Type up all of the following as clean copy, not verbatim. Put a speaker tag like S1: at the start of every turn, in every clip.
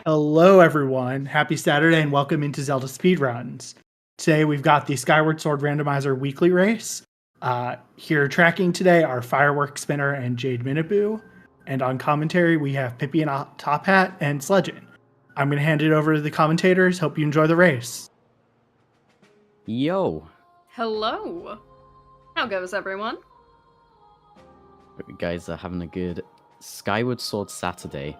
S1: Hello, everyone. Happy Saturday and welcome into Zelda Speedruns. Today we've got the Skyward Sword Randomizer weekly race. Here tracking today are Firework Spinner and Jade Miniboo. And on commentary, we have Pippi and Top Hat and Sledgin. I'm going to hand it over to the commentators. Hope you enjoy the race.
S2: Yo!
S3: Hello! How goes everyone?
S2: Hope you guys are having a good Skyward Sword Saturday.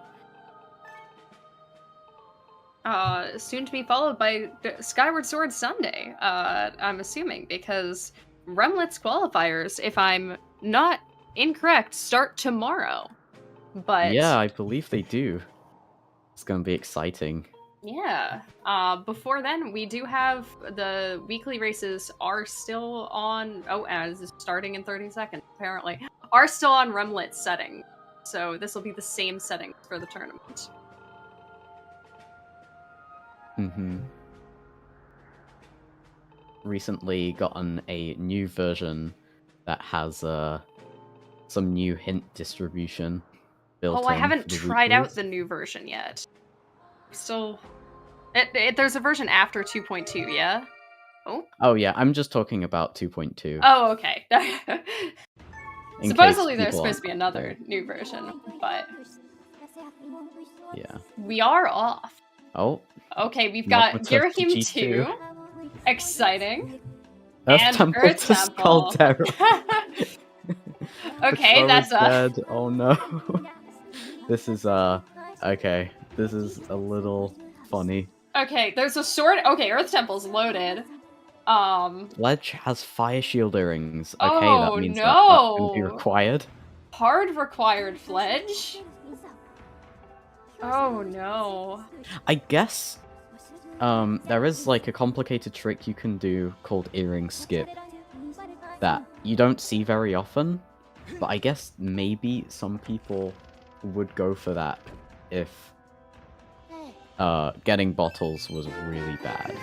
S3: Soon to be followed by Skyward Sword Sunday, I'm assuming, because Remlit's qualifiers, if I'm not incorrect, start tomorrow. But
S2: yeah, I believe they do. It's gonna be exciting.
S3: Yeah. Before then, we do have the weekly races are still on. As starting in 30 seconds, apparently, are still on Remlit setting. So this will be the same settings for the tournament.
S2: Recently gotten a new version that has some new hint distribution built in.
S3: Oh, I haven't tried out
S2: weeklies.
S3: the new version yet. Still, there's a version after 2.2, yeah?
S2: Oh yeah, I'm just talking about 2.2.
S3: Oh, okay.
S2: In
S3: Supposedly
S2: case
S3: there's
S2: people
S3: supposed to be
S2: aren't
S3: another
S2: there.
S3: new version, but
S2: Yeah.
S3: we are off.
S2: Oh.
S3: Okay, we've
S2: Not
S3: got
S2: with
S3: Girahim
S2: G2.
S3: 2. Exciting.
S2: Earth
S3: And
S2: Temple
S3: Earth
S2: to
S3: Temple.
S2: Scaldera.
S3: Okay, that's
S2: dead. Oh no. This is okay. This is a little funny.
S3: Okay, there's a sword. Okay, Earth Temple's loaded.
S2: Ledge has fire shield earrings. Okay,
S3: Oh,
S2: that means
S3: no.
S2: that's gonna be required.
S3: Hard required Fledge. Oh no.
S2: I guess there is like a complicated trick you can do called earring skip that you don't see very often, but I guess maybe some people would go for that if getting bottles was really bad.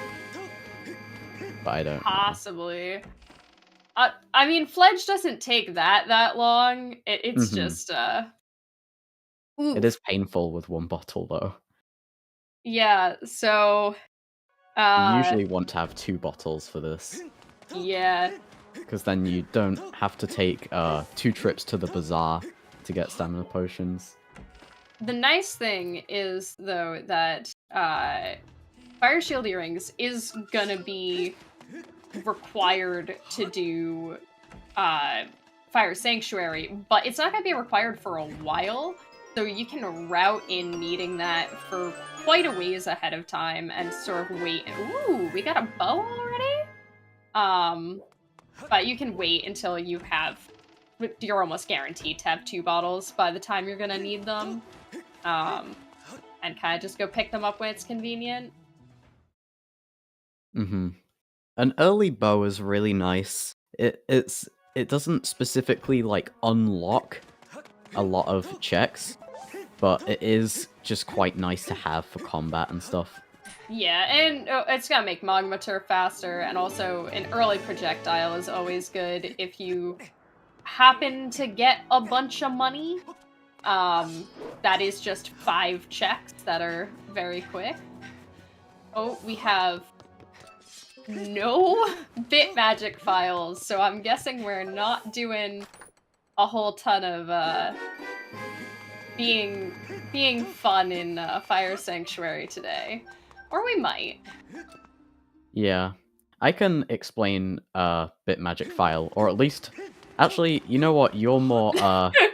S2: But I don't know.
S3: Possibly. I mean, Fledge doesn't take that long. It's just oof.
S2: It is painful with one bottle though.
S3: Yeah, so
S2: You usually want to have 2 bottles for this.
S3: Yeah.
S2: Because then you don't have to take 2 trips to the bazaar to get stamina potions.
S3: The nice thing is, though, that Fire Shield Earrings is gonna be required to do Fire Sanctuary, but it's not gonna be required for a while, so you can route in needing that for quite a ways ahead of time and sort of wait. Ooh, we got a bow already? But you can wait until you have... You're almost guaranteed to have 2 bottles by the time you're gonna need them. And kind of just go pick them up when it's convenient.
S2: An early bow is really nice. It doesn't specifically like unlock a lot of checks, but it is just quite nice to have for combat and stuff.
S3: Yeah, and it's gonna make Magma Turf faster, and also an early projectile is always good if you happen to get a bunch of money. That is just 5 checks that are very quick. Oh, we have no bit magic files, so I'm guessing we're not doing a whole ton of being fun in Fire Sanctuary today. Or we might.
S2: Yeah. I can explain bit magic file, or at least... Actually, you know what? You're more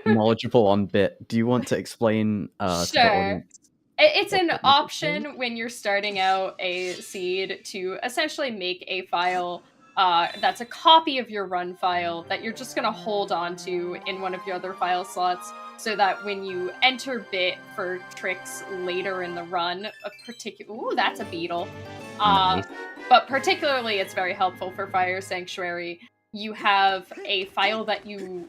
S2: knowledgeable on bit. Do you want to explain to the
S3: Sure.
S2: audience?
S3: It's an option when you're starting out a seed to essentially make a file that's a copy of your run file that you're just going to hold on to in one of your other file slots, so that when you enter bit for tricks later in the run, ooh, that's a beetle.
S2: Nice.
S3: But particularly it's very helpful for Fire Sanctuary. You have a file that you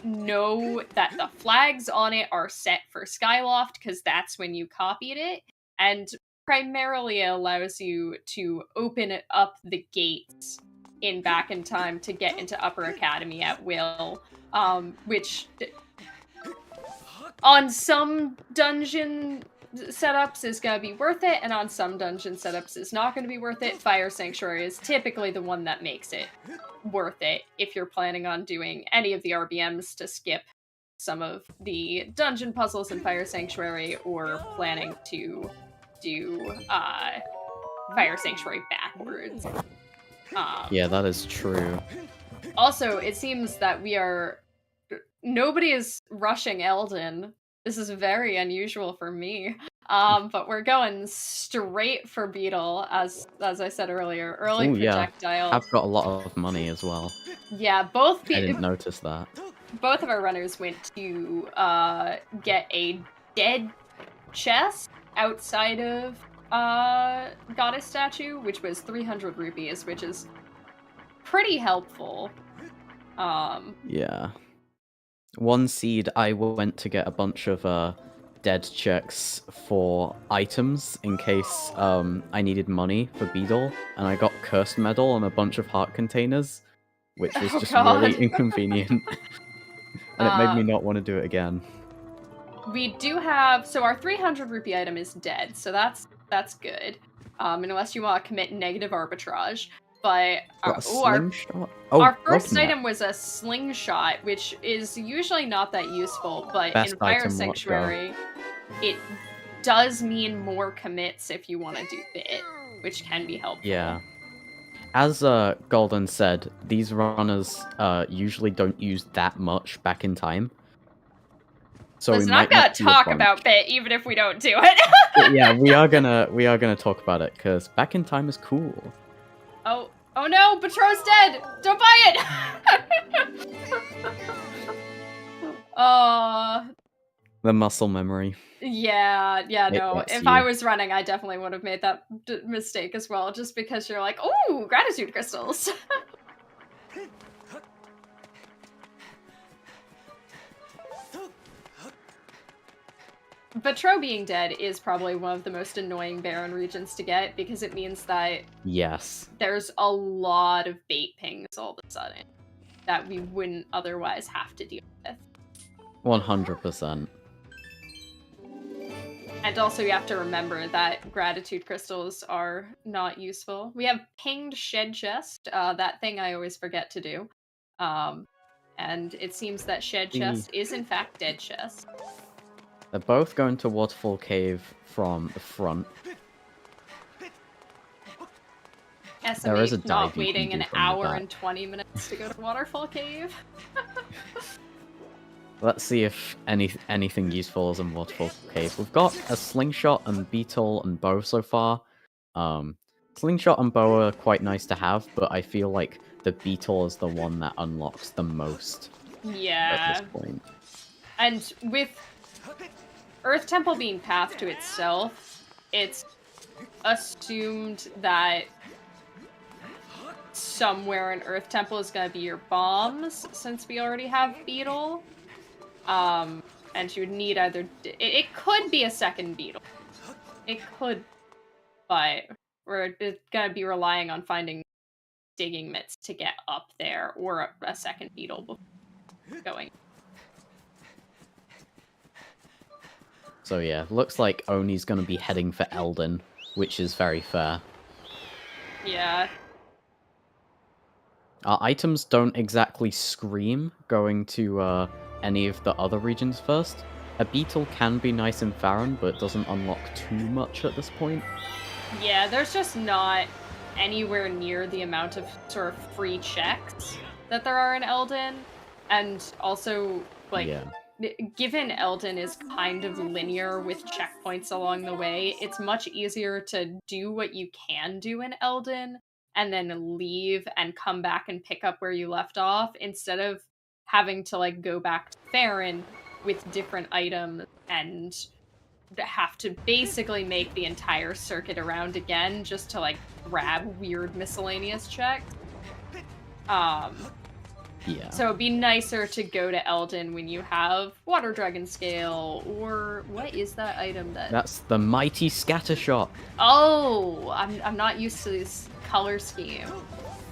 S3: know that the flags on it are set for Skyloft, because that's when you copied it, and primarily allows you to open it up the gates back in time to get into Upper Academy at will, which on some dungeon setups is going to be worth it, and on some dungeon setups is not going to be worth it. Fire Sanctuary is typically the one that makes it worth it if you're planning on doing any of the RBMs to skip some of the dungeon puzzles in Fire Sanctuary, or planning to do Fire Sanctuary backwards.
S2: Yeah, that is true.
S3: Also, it seems that nobody is rushing Eldin. This is very unusual for me. But we're going straight for Beetle, as I said earlier. Early projectile.
S2: I've got a lot of money as well.
S3: Yeah,
S2: I didn't notice that.
S3: Both of our runners went to get a dead chest outside of Goddess Statue, which was 300 rupees, which is pretty helpful.
S2: Yeah. One seed, I went to get a bunch of dead checks for items in case I needed money for Beetle, and I got Cursed Medal and a bunch of heart containers, which was just really inconvenient. And it made me not want to do it again.
S3: We do have, so our 300 rupee item is dead, so that's good. Unless you want to commit negative arbitrage. But our first item was a slingshot, which is usually not that useful, but in Fire Sanctuary, it does mean more commits if you want to do Bit, which can be helpful.
S2: Yeah. As Golden said, these runners usually don't use that much back in time. So
S3: listen, I'm gonna talk about Bit even if we don't do it.
S2: Yeah, we are gonna talk about it because back in time is cool.
S3: Oh no, Betrot's dead! Don't buy it!
S2: The muscle memory.
S3: Yeah, no. If I was running, I definitely would have made that mistake as well, just because you're like, ooh, gratitude crystals! Betro being dead is probably one of the most annoying Baron regions to get, because it means that there's a lot of bait pings all of a sudden that we wouldn't otherwise have to deal with.
S2: 100%.
S3: And also you have to remember that gratitude crystals are not useful. We have pinged Shed Chest, that thing I always forget to do. And it seems that Shed Chest is in fact Dead Chest.
S2: They're both going to Waterfall Cave from the front.
S3: There is a dive not waiting an hour and 20 minutes to go to Waterfall Cave.
S2: Let's see if anything useful is in Waterfall Cave. We've got a slingshot and beetle and bow so far. Slingshot and bow are quite nice to have, but I feel like the beetle is the one that unlocks the most.
S3: Yeah.
S2: At this point.
S3: And with Earth Temple being path to itself, it's assumed that somewhere in Earth Temple is going to be your bombs, since we already have Beetle. And you would need either... It could be a second Beetle. It could, but we're going to be relying on finding digging mitts to get up there, or a second Beetle before going.
S2: So yeah, looks like Oni's going to be heading for Eldin, which is very fair.
S3: Yeah.
S2: Our items don't exactly scream going to any of the other regions first. A beetle can be nice in Farron, but it doesn't unlock too much at this point.
S3: Yeah, there's just not anywhere near the amount of sort of free checks that there are in Eldin. And also, like... Yeah. Given Eldin is kind of linear with checkpoints along the way, it's much easier to do what you can do in Eldin and then leave and come back and pick up where you left off, instead of having to like go back to Farron with different items and have to basically make the entire circuit around again just to like grab weird miscellaneous checks.
S2: Yeah.
S3: So it'd be nicer to go to Eldin when you have Water Dragon Scale, or what is that item that...
S2: That's the Mighty Scattershot.
S3: Oh, I'm not used to this color scheme.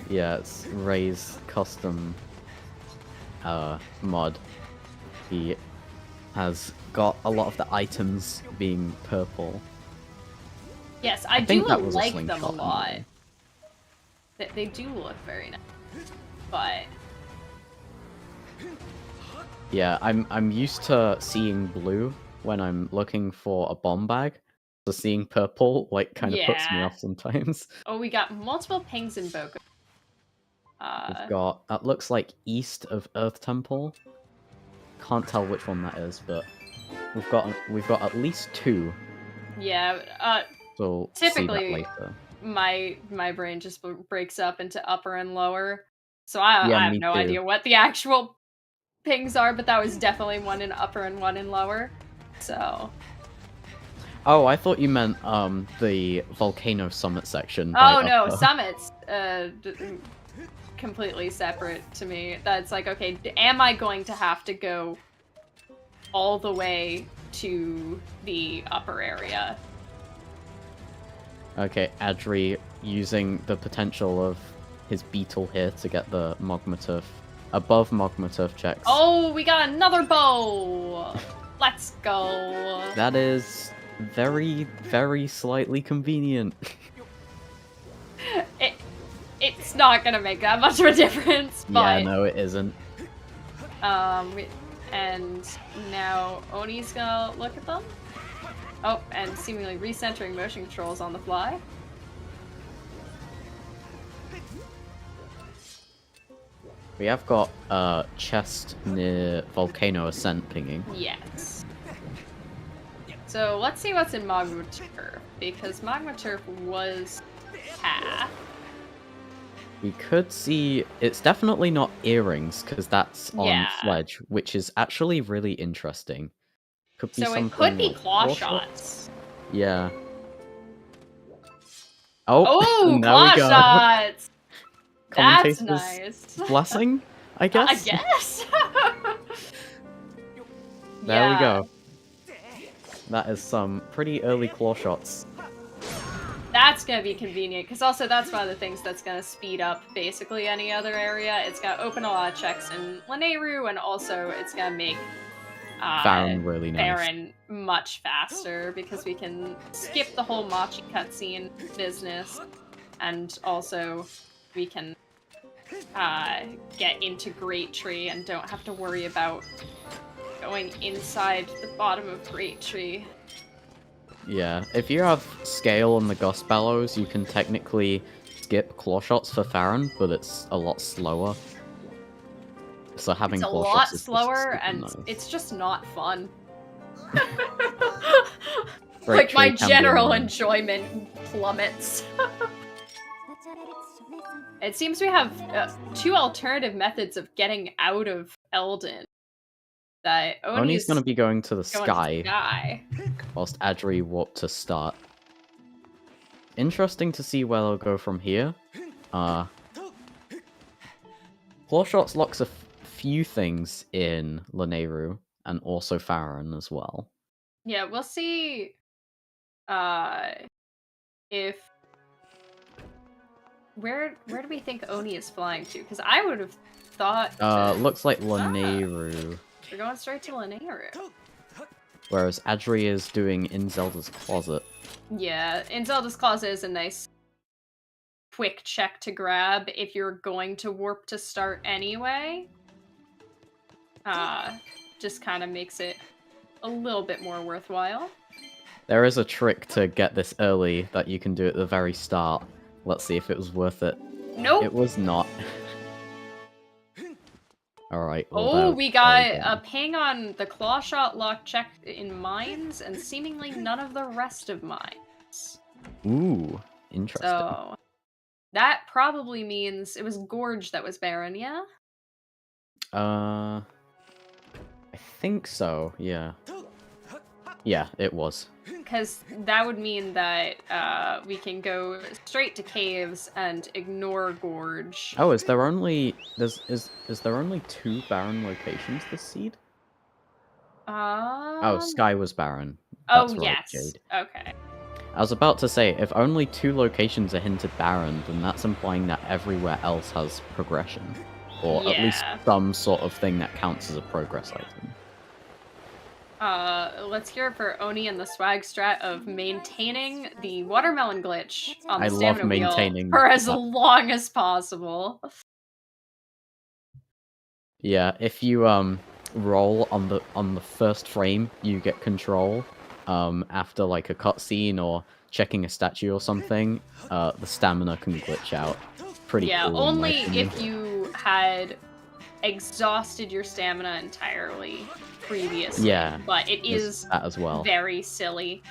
S2: Yeah, it's Ray's custom mod. He has got a lot of the items being purple.
S3: Yes, I do
S2: think that was a
S3: like them a
S2: slingshot
S3: lot.
S2: anyway.
S3: They do look very nice, but
S2: Yeah, I'm used to seeing blue when I'm looking for a bomb bag. So seeing purple like kind of puts me
S3: Yeah.
S2: off sometimes.
S3: oh, we got multiple pings in Boca.
S2: We've got that looks like east of Earth Temple. Can't tell which one that is, but we've got at least 2.
S3: Yeah.
S2: So we'll
S3: Typically,
S2: see that later.
S3: my brain just breaks up into upper and lower, so I
S2: Yeah,
S3: have
S2: me
S3: no
S2: too.
S3: idea what the actual pings are, but that was definitely one in upper and one in lower. So.
S2: Oh, I thought you meant the volcano summit section.
S3: Oh
S2: by
S3: no,
S2: upper.
S3: summits. Completely separate to me. That's like, okay, am I going to have to go all the way to the upper area?
S2: Okay, Adri using the potential of his beetle here to get the Mogma Turf above Mogma Turf checks.
S3: Oh, we got another bow! Let's go!
S2: That is very, very slightly convenient.
S3: It's not gonna make that much of a difference, but...
S2: Yeah, no, it isn't.
S3: And now Oni's gonna look at them. Oh, and seemingly recentering motion controls on the fly.
S2: We have got chest near Volcano Ascent pinging.
S3: Yes. So let's see what's in Magma Turf, because Magma Turf was path.
S2: We could see it's definitely not earrings because that's on
S3: Yeah.
S2: Fledge, which is actually really interesting. Could be
S3: So
S2: something
S3: it could be
S2: like
S3: claw
S2: claw
S3: shots.
S2: Yeah. Oh,
S3: Oh,
S2: there
S3: claw
S2: we go.
S3: shots! That's
S2: Commentator's
S3: nice.
S2: blessing, I guess.
S3: I guess.
S2: There we
S3: Yeah.
S2: go. That is some pretty early claw shots.
S3: That's gonna be convenient, because also that's one of the things that's gonna speed up basically any other area. It's gonna open a lot of checks in Lanayru, and also it's gonna make
S2: Farron really nice.
S3: Farron much faster, because we can skip the whole Machi cutscene business, and also we can get into Great Tree and don't have to worry about going inside the bottom of Great Tree.
S2: Yeah, if you have scale on the Gust Bellows, you can technically skip claw shots for Farron, but it's a lot slower. So having
S3: It's a
S2: claw
S3: lot
S2: shots is just
S3: slower,
S2: super
S3: and
S2: nice.
S3: it's just not fun.
S2: Great
S3: Like, my
S2: Tree can be
S3: general
S2: annoying.
S3: enjoyment plummets. It seems we have 2 alternative methods of getting out of Eldin. That
S2: Oni's gonna be going to the
S3: going to
S2: sky,
S3: sky.
S2: whilst Adri warped to start. Interesting to see where they'll go from here. Claw shots locks a few things in Lanayru, and also Farron as well.
S3: Yeah, we'll see if... Where do we think Oni is flying to? Because I would have thought...
S2: Looks like Lanayru.
S3: We're going straight to Lanayru.
S2: Whereas Adri is doing in Zelda's Closet.
S3: Yeah, in Zelda's Closet is a nice quick check to grab if you're going to warp to start anyway. Just kind of makes it a little bit more worthwhile.
S2: There is a trick to get this early that you can do at the very start. Let's see if it was worth it.
S3: Nope.
S2: It was not. Alright.
S3: Oh, we got a ping on the claw shot lock check in mines, and seemingly none of the rest of mines.
S2: Ooh, interesting.
S3: So, that probably means it was Gorge that was barren, yeah?
S2: I think so, yeah. Yeah, it was.
S3: Because that would mean that we can go straight to caves and ignore Gorge.
S2: Oh, is there only is there only 2 barren locations this seed? Oh, Sky was barren. That's
S3: Oh,
S2: right,
S3: yes.
S2: Jade.
S3: Okay.
S2: I was about to say, if only 2 locations are hinted barren, then that's implying that everywhere else has progression. Or at least
S3: Yeah.
S2: some sort of thing that counts as a progress item.
S3: Let's hear it for Oni and the swag strat of maintaining the watermelon glitch on the
S2: I love
S3: stamina wheel
S2: maintaining
S3: for as
S2: that.
S3: long as possible.
S2: Yeah, if you roll on the first frame, you get control. After like a cutscene or checking a statue or something, the stamina can glitch out. Pretty
S3: Yeah,
S2: cool. in my
S3: only
S2: opinion.
S3: if you had exhausted your stamina entirely previously.
S2: Yeah,
S3: But it
S2: there's
S3: is
S2: that as well.
S3: very silly.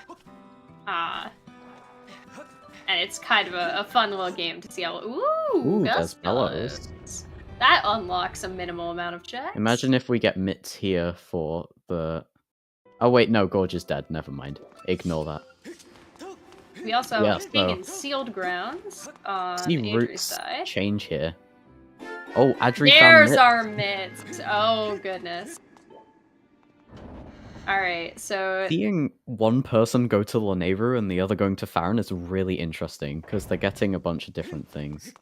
S3: And it's kind of a fun little game to see how. Ooh,
S2: there's
S3: Gust
S2: bellows.
S3: Bellows. That unlocks a minimal amount of checks.
S2: Imagine if we get mitts here for the. Oh wait, no, Gorge is dead. Never mind. Ignore that.
S3: We also
S2: Yeah,
S3: have King
S2: so-
S3: in Sealed Grounds on
S2: See
S3: Adri's
S2: roots
S3: side.
S2: change here. Oh, Adri
S3: There's
S2: found
S3: our mitts. Oh goodness. Alright, so
S2: Seeing one person go to Laneru and the other going to Farron is really interesting, because they're getting a bunch of different things.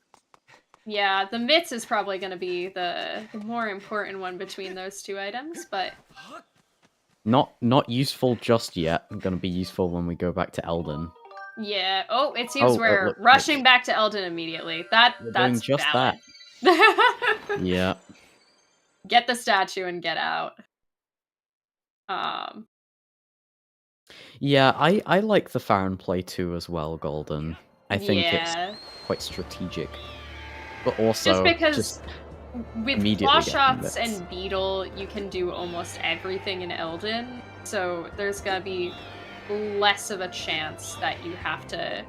S3: yeah, the mitts is probably going to be the more important one between those two items, but
S2: Not useful just yet. Gonna be useful when we go back to Elden.
S3: yeah. Oh, it seems
S2: Oh, it
S3: we're
S2: looks
S3: rushing
S2: like-
S3: back to Elden immediately. That's
S2: doing just
S3: valid.
S2: Yeah.
S3: Get the statue and get out.
S2: Yeah, I like the Farron play too as well, Golden. I think
S3: yeah.
S2: it's quite strategic. But also,
S3: Just because
S2: just
S3: with
S2: immediately
S3: claw
S2: getting
S3: shots
S2: mitts.
S3: and beetle, you can do almost everything in Elden, so there's gonna be less of a chance that you have to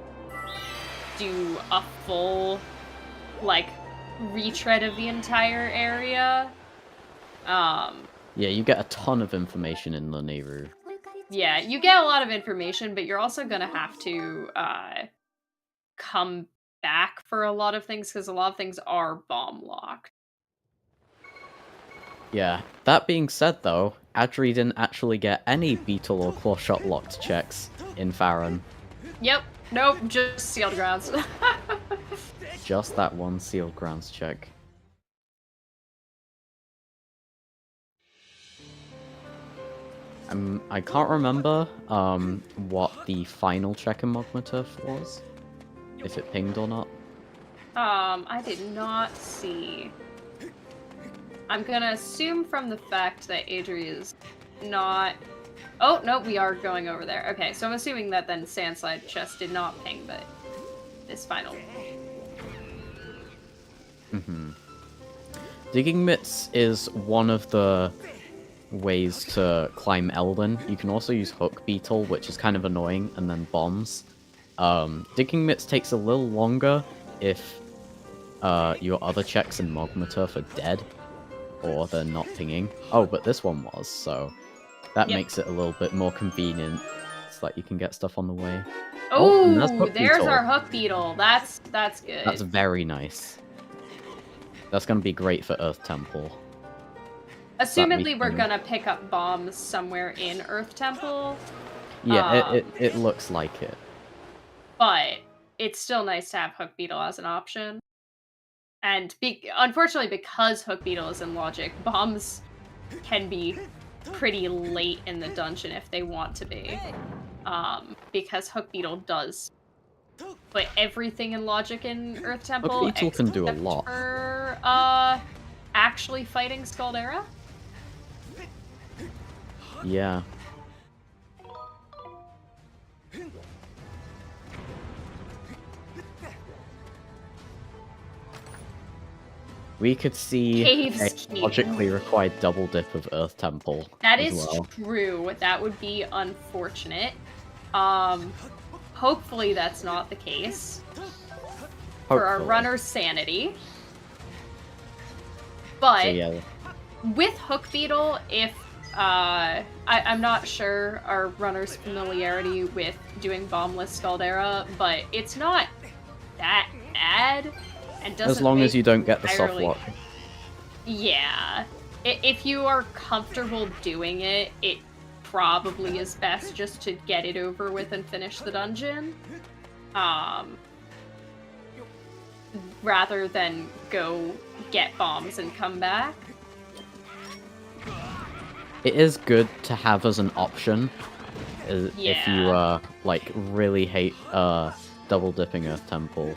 S3: do a full, like, retread of the entire area.
S2: Yeah, you get a ton of information in Laneru.
S3: Yeah, you get a lot of information, but you're also gonna have to come back for a lot of things, because a lot of things are bomb locked.
S2: Yeah, that being said though, Adri didn't actually get any beetle or claw shot locked checks in Farron.
S3: Yep, nope, just sealed grounds.
S2: Just that one sealed grounds check. I can't remember what the final check in Magma Turf was. If it pinged or not.
S3: I did not see. I'm gonna assume from the fact that Adri is not... Oh, no, we are going over there. Okay, so I'm assuming that then Sandslide just did not ping, but this final...
S2: Digging mitts is one of the ways to climb Elden. You can also use Hook Beetle, which is kind of annoying, and then bombs. Digging mitts takes a little longer if your other checks in Magma Turf are dead, or they're not pinging. Oh, but this one was, so that makes it a little bit more convenient. It's like you can get stuff on the way.
S3: Oh,
S2: and that's Hook
S3: there's
S2: Beetle.
S3: our Hook Beetle. That's good.
S2: That's very nice. That's gonna be great for Earth Temple.
S3: Assumedly, we're
S2: can-
S3: gonna pick up bombs somewhere in Earth Temple,
S2: Yeah, it looks like it.
S3: but it's still nice to have Hook Beetle as an option. And unfortunately, because Hook Beetle is in Logic, bombs can be pretty late in the dungeon if they want to be. Because Hook Beetle does put everything in Logic in Earth Temple.
S2: Hook Beetle can do a
S3: except
S2: lot.
S3: For, actually fighting Scaldera.
S2: Yeah. We could see
S3: Caves
S2: a
S3: King.
S2: logically required double dip of Earth Temple.
S3: That
S2: as
S3: is
S2: well.
S3: true. That would be unfortunate. Hopefully that's not the case. For our
S2: Hopefully.
S3: runner's sanity. But
S2: So, yeah.
S3: with Hook Beetle, if I'm not sure our runner's familiarity with doing bombless Scaldera, but it's not that bad. And doesn't
S2: As long as
S3: make
S2: you don't get the soft
S3: entirely-
S2: lock.
S3: Yeah. If you are comfortable doing it, it probably is best just to get it over with and finish the dungeon. Rather than go get bombs and come back.
S2: it is good to have as an option if you
S3: Yeah.
S2: like really hate double dipping Earth Temple.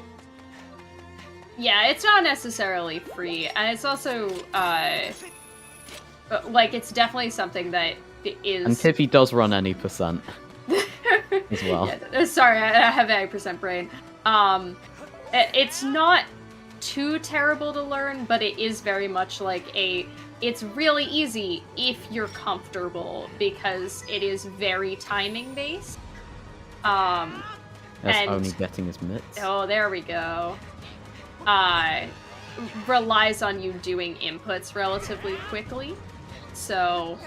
S3: Yeah, it's not necessarily free, and it's also like it's definitely something that is.
S2: And Tiffy does run any percent as well.
S3: Yeah, sorry, I have 80% brain. It's not too terrible to learn, but it is very much like it's really easy if you're comfortable, because it is very timing based.
S2: That's
S3: and
S2: only getting his mitts.
S3: oh, there we go. Relies on you doing inputs relatively quickly. So,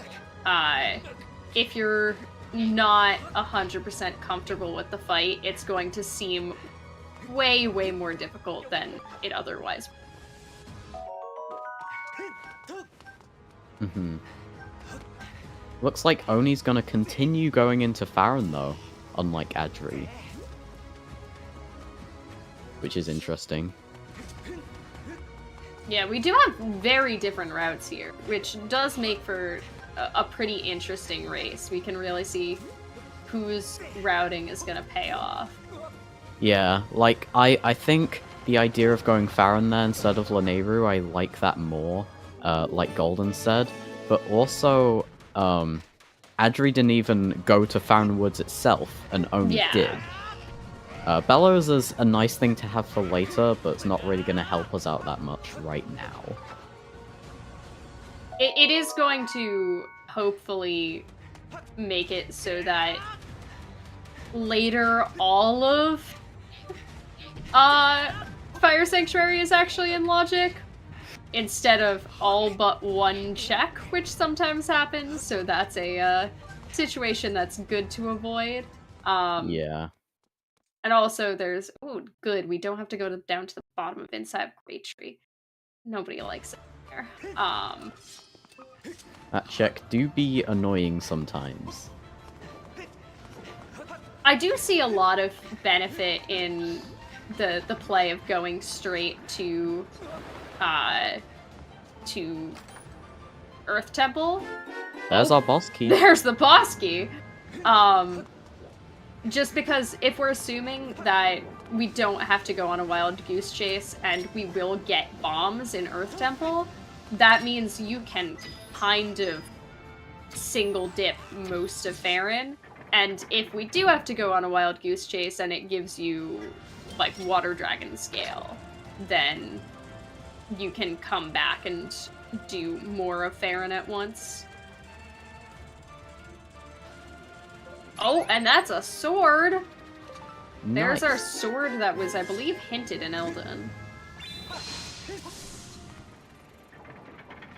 S3: if you're not 100% comfortable with the fight, it's going to seem way, way more difficult than it otherwise
S2: would. Looks like Oni's gonna continue going into Farron though, unlike Adri. Which is interesting.
S3: Yeah, we do have very different routes here, which does make for a pretty interesting race. We can really see whose routing is gonna pay off.
S2: Yeah, like, I think the idea of going Farron there instead of Lanayru, I like that more, like Golden said. But also, Adri didn't even go to Farron Woods itself, and Oni did. Bellows is a nice thing to have for later, but it's not really going to help us out that much right now.
S3: It is going to hopefully make it so that later all of Fire Sanctuary is actually in logic, instead of all but one check, which sometimes happens, so that's a situation that's good to avoid.
S2: Yeah.
S3: And also there's, oh good, we don't have to go down to the bottom of Inside Great Tree. Nobody likes it there.
S2: That check do be annoying sometimes.
S3: I do see a lot of benefit in the play of going straight to Earth Temple.
S2: There's our boss key.
S3: There's the boss key. Just because if we're assuming that we don't have to go on a wild goose chase and we will get bombs in Earth Temple, that means you can kind of single dip most of Farron. And if we do have to go on a wild goose chase and it gives you like water dragon scale, then you can come back and do more of Farron at once. Oh, and that's a sword! There's our sword that was, I believe, hinted in Elden.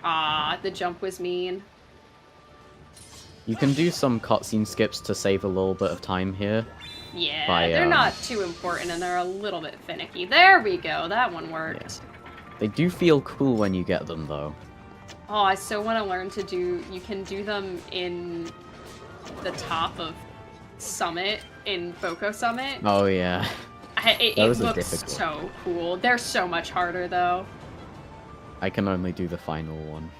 S3: Ah, the jump was mean.
S2: You can do some cutscene skips to save a little bit of time here.
S3: Yeah, they're not too important and they're a little bit finicky. There we go, that one worked.
S2: Yeah. They do feel cool when you get them, though.
S3: Oh, I so want to learn to do... You can do them in the top of Summit, in Boko Summit.
S2: Oh, yeah.
S3: It looks so cool. They're so much harder, though.
S2: I can only do the final one.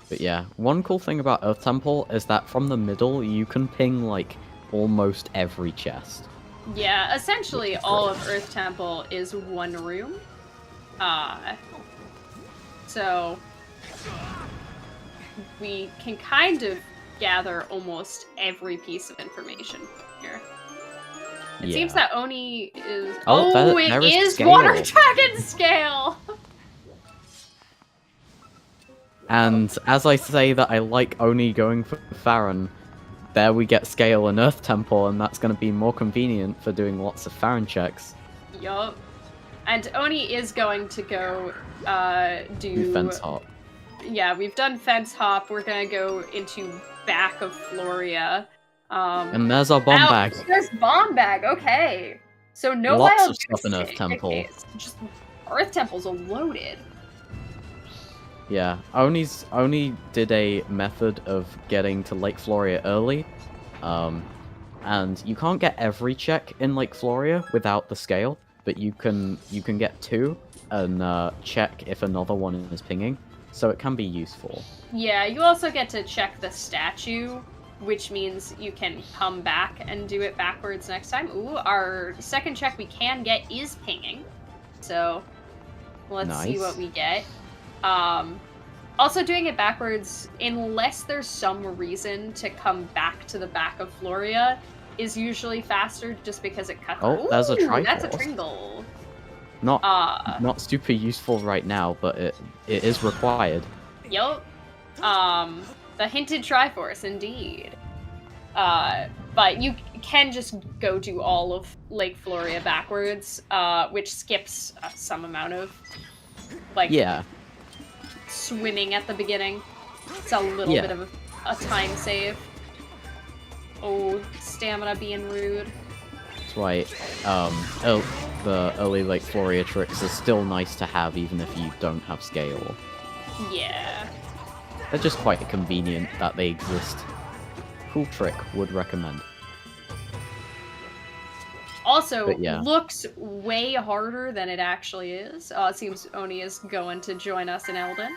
S2: But yeah, one cool thing about Earth Temple is that from the middle, you can ping, like, almost every chest.
S3: Yeah, essentially all of Earth Temple is one room. So we can kind of gather almost every piece of information here. It seems that Oni is... Oh, it is scale. Water Dragon Scale!
S2: And as I say that I like Oni going for Farron, there we get Scale and Earth Temple, and that's going to be more convenient for doing lots of Farron checks.
S3: Yup. And Oni is going to go do
S2: Fence Hop.
S3: Yeah, we've done Fence Hop. We're going to go into back of Floria.
S2: And there's our bomb bag.
S3: There's bomb bag, okay. So no
S2: lots
S3: wild
S2: of stuff in Earth Temple.
S3: Okay, just Earth Temple's loaded.
S2: Yeah, Oni did a method of getting to Lake Floria early, and you can't get every check in Lake Floria without the scale, but you can get 2 and check if another one is pinging, so it can be useful.
S3: Yeah, you also get to check the statue, which means you can come back and do it backwards next time. Ooh, our second check we can get is pinging, so let's see what we get. Also, doing it backwards, unless there's some reason to come back to the back of Floria, is usually faster just because it cuts.
S2: Oh, there's a Triforce.
S3: That's a Tringle.
S2: Not super useful right now, but it is required.
S3: Yup. The hinted Triforce, indeed. But you can just go do all of Lake Floria backwards, which skips some amount of, like, swimming at the beginning. It's a little bit of a time save. Oh, stamina being rude.
S2: That's why, the early Lake Floria tricks are still nice to have even if you don't have scale.
S3: Yeah.
S2: They're just quite convenient that they exist. Cool trick, would recommend.
S3: Also, looks way harder than it actually is. It seems Oni is going to join us in Elden.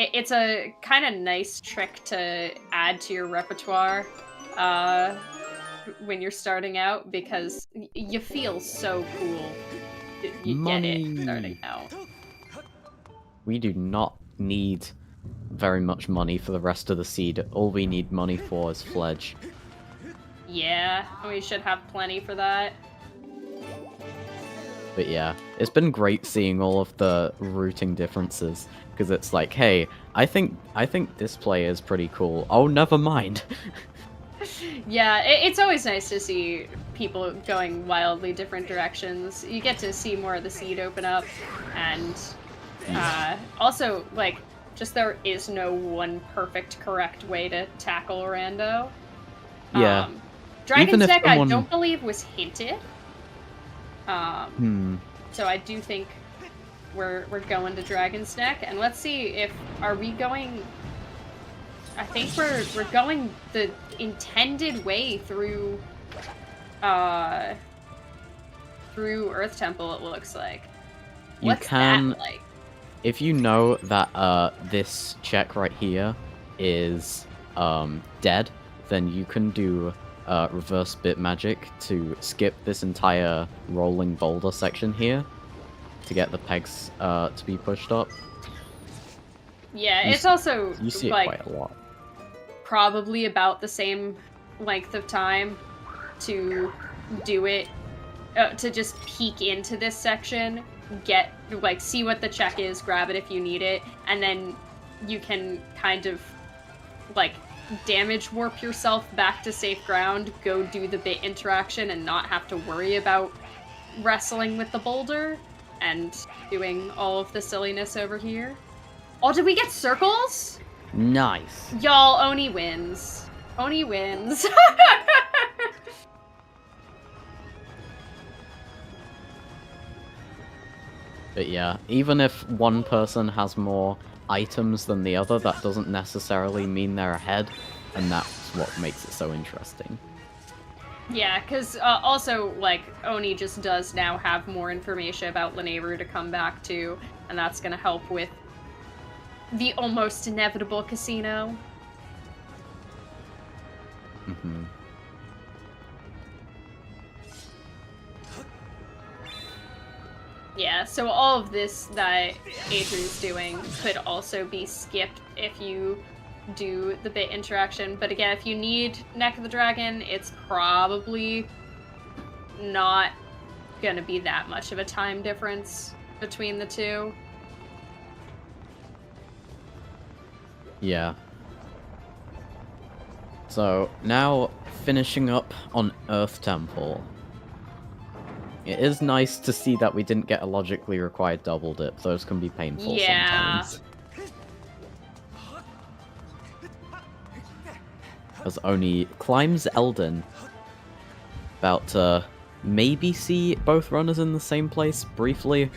S3: It's a kind of nice trick to add to your repertoire when you're starting out, because you feel so cool. You get it starting out.
S2: We do not need very much money for the rest of the seed. All we need money for is Fledge.
S3: Yeah, we should have plenty for that.
S2: But yeah, it's been great seeing all of the routing differences, because it's like, hey, I think this play is pretty cool. Oh, never mind.
S3: Yeah, it's always nice to see people going wildly different directions. You get to see more of the seed open up, and also, like, just there is no one perfect correct way to tackle Rando.
S2: Yeah.
S3: Dragon's Neck, I don't believe, was hinted. So I do think we're going to Dragon's Neck, and let's see if are we going. I think we're going the intended way through Earth Temple. It looks like. What's that like?
S2: If you know that this check right here is dead, then you can do reverse bit magic to skip this entire rolling boulder section here to get the pegs to be pushed up.
S3: Yeah, it's also
S2: you see it
S3: like
S2: quite a lot.
S3: Probably about the same length of time to do it, to just peek into this section, get, like, see what the check is, grab it if you need it, and then you can kind of, like, damage warp yourself back to safe ground, go do the bit interaction, and not have to worry about wrestling with the boulder and doing all of the silliness over here. Oh, did we get circles?
S2: Nice.
S3: Y'all, Oni wins. Oni wins.
S2: But yeah, even if one person has more items than the other, that doesn't necessarily mean they're ahead, and that's what makes it so interesting.
S3: Yeah, because also, like, Oni just does now have more information about Lanayru to come back to, and that's going to help with the almost inevitable casino.
S2: Mm-hmm.
S3: Yeah, so all of this that Adrian's doing could also be skipped if you do the bit interaction. But again, if you need Neck of the Dragon, it's probably not gonna be that much of a time difference between the two.
S2: Yeah. So, now finishing up on Earth Temple. It is nice to see that we didn't get a logically required double dip. Those can be painful sometimes. As Oni climbs Elden. About to maybe see both runners in the same place briefly.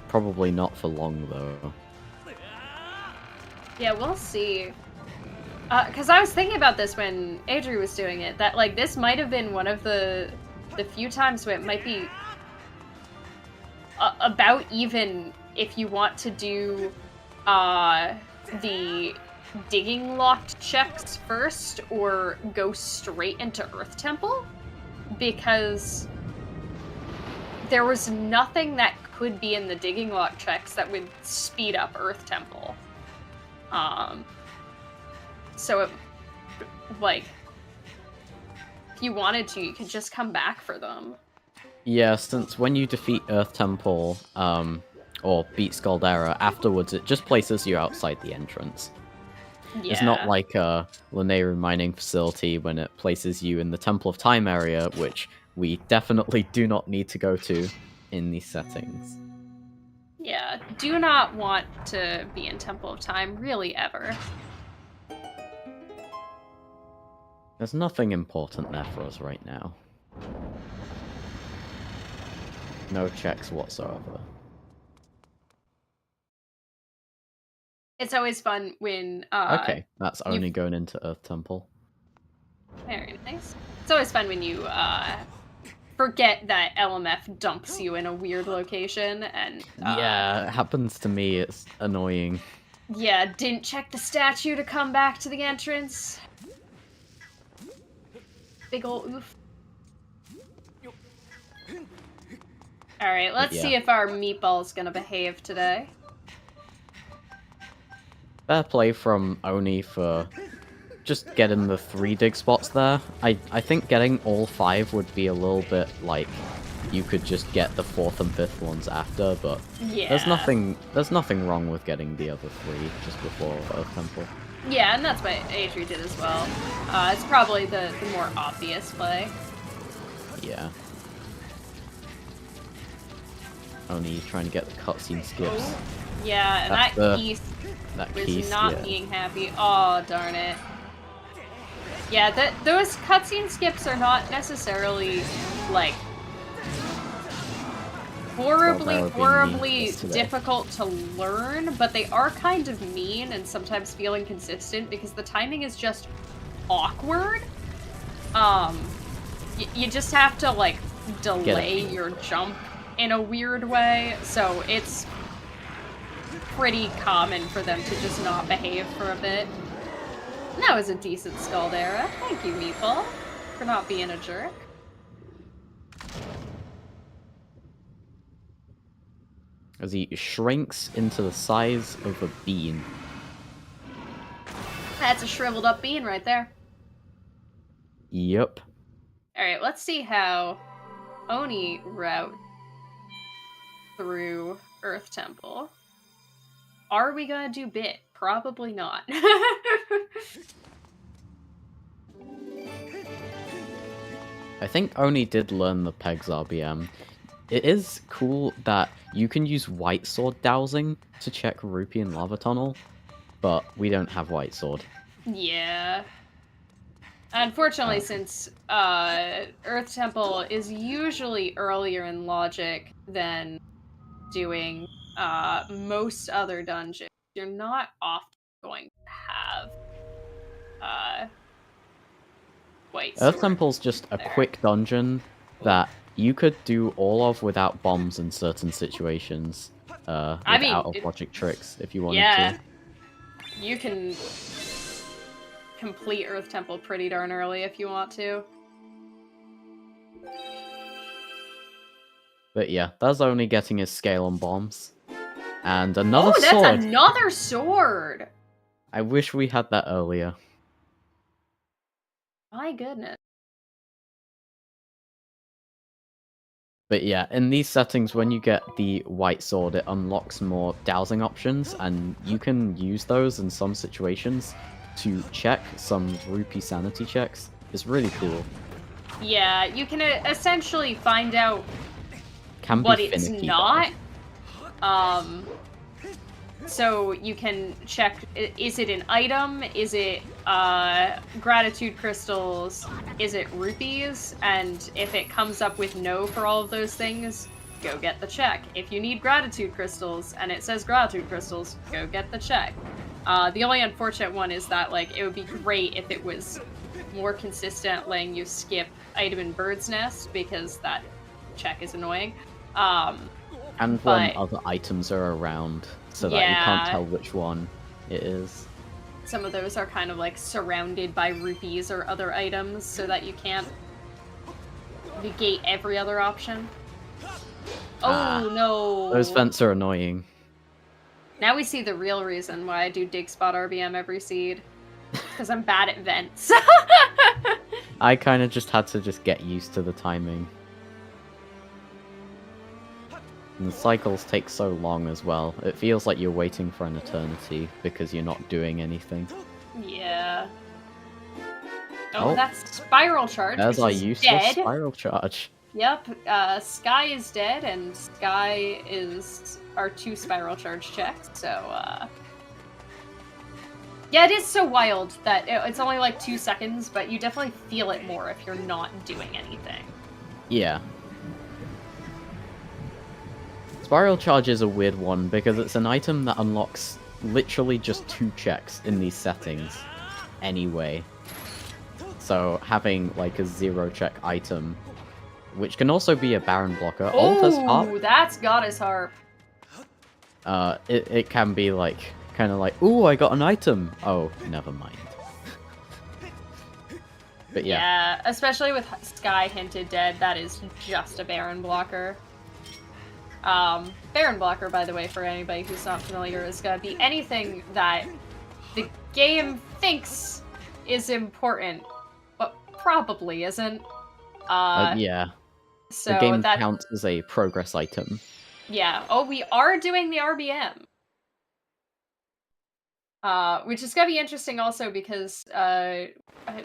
S2: Probably not for long, though.
S3: Yeah, we'll see. Because I was thinking about this when Adri was doing it, that, like, this might have been one of the the few times where it might be about even if you want to do the digging locked checks first or go straight into Earth Temple, because there was nothing that could be in the digging lock checks that would speed up Earth Temple. So it, like, if you wanted to, you could just come back for them.
S2: Yeah, since when you defeat Earth Temple, or beat Scaldera, afterwards it just places you outside the entrance.
S3: Yeah.
S2: It's not like a Lanayru mining facility when it places you in the Temple of Time area, which we definitely do not need to go to in these settings.
S3: Yeah, do not want to be in Temple of Time, really, ever.
S2: There's nothing important there for us right now. No checks whatsoever.
S3: It's always fun when,
S2: Okay, that's only going into Earth Temple.
S3: Very nice. It's always fun when you, forget that LMF dumps you in a weird location, and,
S2: Yeah, it happens to me, it's annoying.
S3: yeah, didn't check the statue to come back to the entrance. Big ol' oof. Alright, let's see if our meatball's gonna behave today.
S2: Fair play from Oni for just getting the 3 dig spots there. I think getting all 5 would be a little bit like you could just get the 4th and 5th ones after, but
S3: Yeah.
S2: there's nothing wrong with getting the other 3 just before Earth Temple.
S3: Yeah, and that's what Adri did as well. It's probably the more obvious play.
S2: Yeah. Only trying to get the cutscene skips.
S3: Yeah, and
S2: That's
S3: that Keith
S2: That
S3: was
S2: Keith,
S3: not
S2: yeah.
S3: being happy. Oh, darn it. Yeah, those cutscene skips are not necessarily, like, horribly difficult to learn, but they are kind of mean and sometimes feel inconsistent because the timing is just awkward. You just have to, like, delay your jump in a weird way, so it's pretty common for them to just not behave for a bit. And that was a decent Scaldera. Thank you, Meatball, for not being a jerk.
S2: As he shrinks into the size of a bean.
S3: That's a shriveled up bean right there.
S2: Yep.
S3: Alright, let's see how Oni route through Earth Temple. Are we gonna do bit? Probably not.
S2: I think Oni did learn the Pegs RBM. It is cool that you can use White Sword dowsing to check Rupee and Lava Tunnel, but we don't have White Sword.
S3: Yeah. Unfortunately, since Earth Temple is usually earlier in logic than doing most other dungeons, you're not often going to have White Sword.
S2: Earth Temple's just a quick dungeon that you could do all of without bombs in certain situations, without logic tricks if you wanted to.
S3: You can complete Earth Temple pretty darn early if you want to.
S2: But yeah, that's only getting his scale on bombs. And another sword!
S3: Oh, that's another sword!
S2: I wish we had that earlier.
S3: My goodness.
S2: But yeah, in these settings, when you get the white sword, it unlocks more dowsing options, and you can use those in some situations to check some rupee sanity checks. It's really cool.
S3: Yeah, you can essentially find out
S2: Can be
S3: what it's
S2: finicky,
S3: not. So you can check, is it an item? Is it gratitude crystals? Is it rupees? And if it comes up with no for all of those things, go get the check. If you need gratitude crystals and it says gratitude crystals, go get the check. The only unfortunate one is that, like, it would be great if it was more consistent letting you skip item in Bird's Nest because that check is annoying.
S2: And when other items are around, so that you can't tell which one it is.
S3: Some of those are kind of like surrounded by rupees or other items so that you can't negate every other option. Oh no!
S2: Those vents are annoying.
S3: Now we see the real reason why I do dig spot RBM every seed. Because I'm bad at vents.
S2: I kind of just had to get used to the timing. And the cycles take so long as well. It feels like you're waiting for an eternity because you're not doing anything.
S3: Yeah. Oh, that's Spiral Charge,
S2: There's our
S3: which is
S2: useless
S3: dead.
S2: Spiral Charge.
S3: Yep, Sky is dead, and Sky is our 2 Spiral Charge checks, so, yeah, it is so wild that it's only like 2 seconds, but you definitely feel it more if you're not doing anything.
S2: Yeah. Spiral Charge is a weird one because it's an item that unlocks literally just 2 checks in these settings anyway. So having like a 0 check item, which can also be a Baron blocker.
S3: Oh, that's Goddess Harp.
S2: It can be like kind of like, ooh, I got an item. Oh, never mind. But yeah.
S3: Yeah, especially with Sky hinted dead, that is just a Baron blocker. Baron blocker, by the way, for anybody who's not familiar, is gonna be anything that the game thinks is important, but probably isn't.
S2: Yeah.
S3: So
S2: the game counts as a progress item.
S3: Yeah. Oh, we are doing the RBM. Which is gonna be interesting also because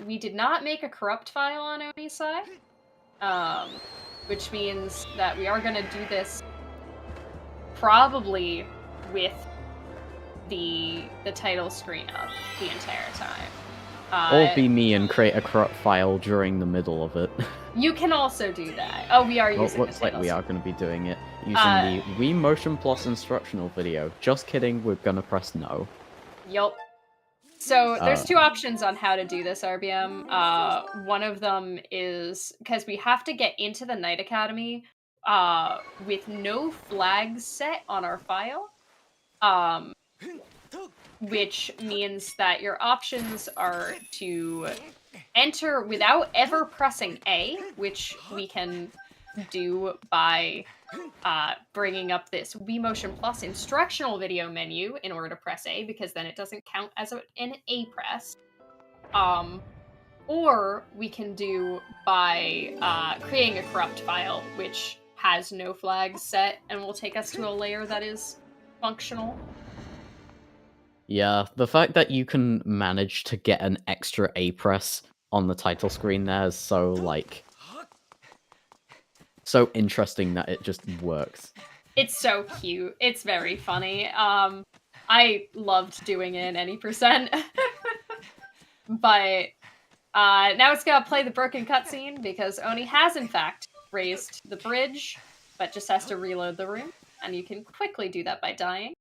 S3: we did not make a corrupt file on Oni's side. Which means that we are gonna do this probably with the title screen up the entire time.
S2: Or be me and create a corrupt file during the middle of it.
S3: You can also do that. Oh, we are using
S2: looks like we are going to be doing it. Using the Wii Motion Plus instructional video. Just kidding, we're going to press no.
S3: Yup. So there's 2 options on how to do this RBM. One of them is, because we have to get into the Knight Academy with no flags set on our file. Which means that your options are to enter without ever pressing A, which we can do by bringing up this Wii Motion Plus instructional video menu in order to press A, because then it doesn't count as an A press. Or we can do by creating a corrupt file, which has no flags set and will take us to a layer that is functional.
S2: Yeah, the fact that you can manage to get an extra A press on the title screen there is so, like, so interesting that it just works. It's
S3: so cute. It's very funny. I loved doing it in any percent. But now it's gonna play the broken cutscene because Oni has in fact raised the bridge, but just has to reload the room, and you can quickly do that by dying.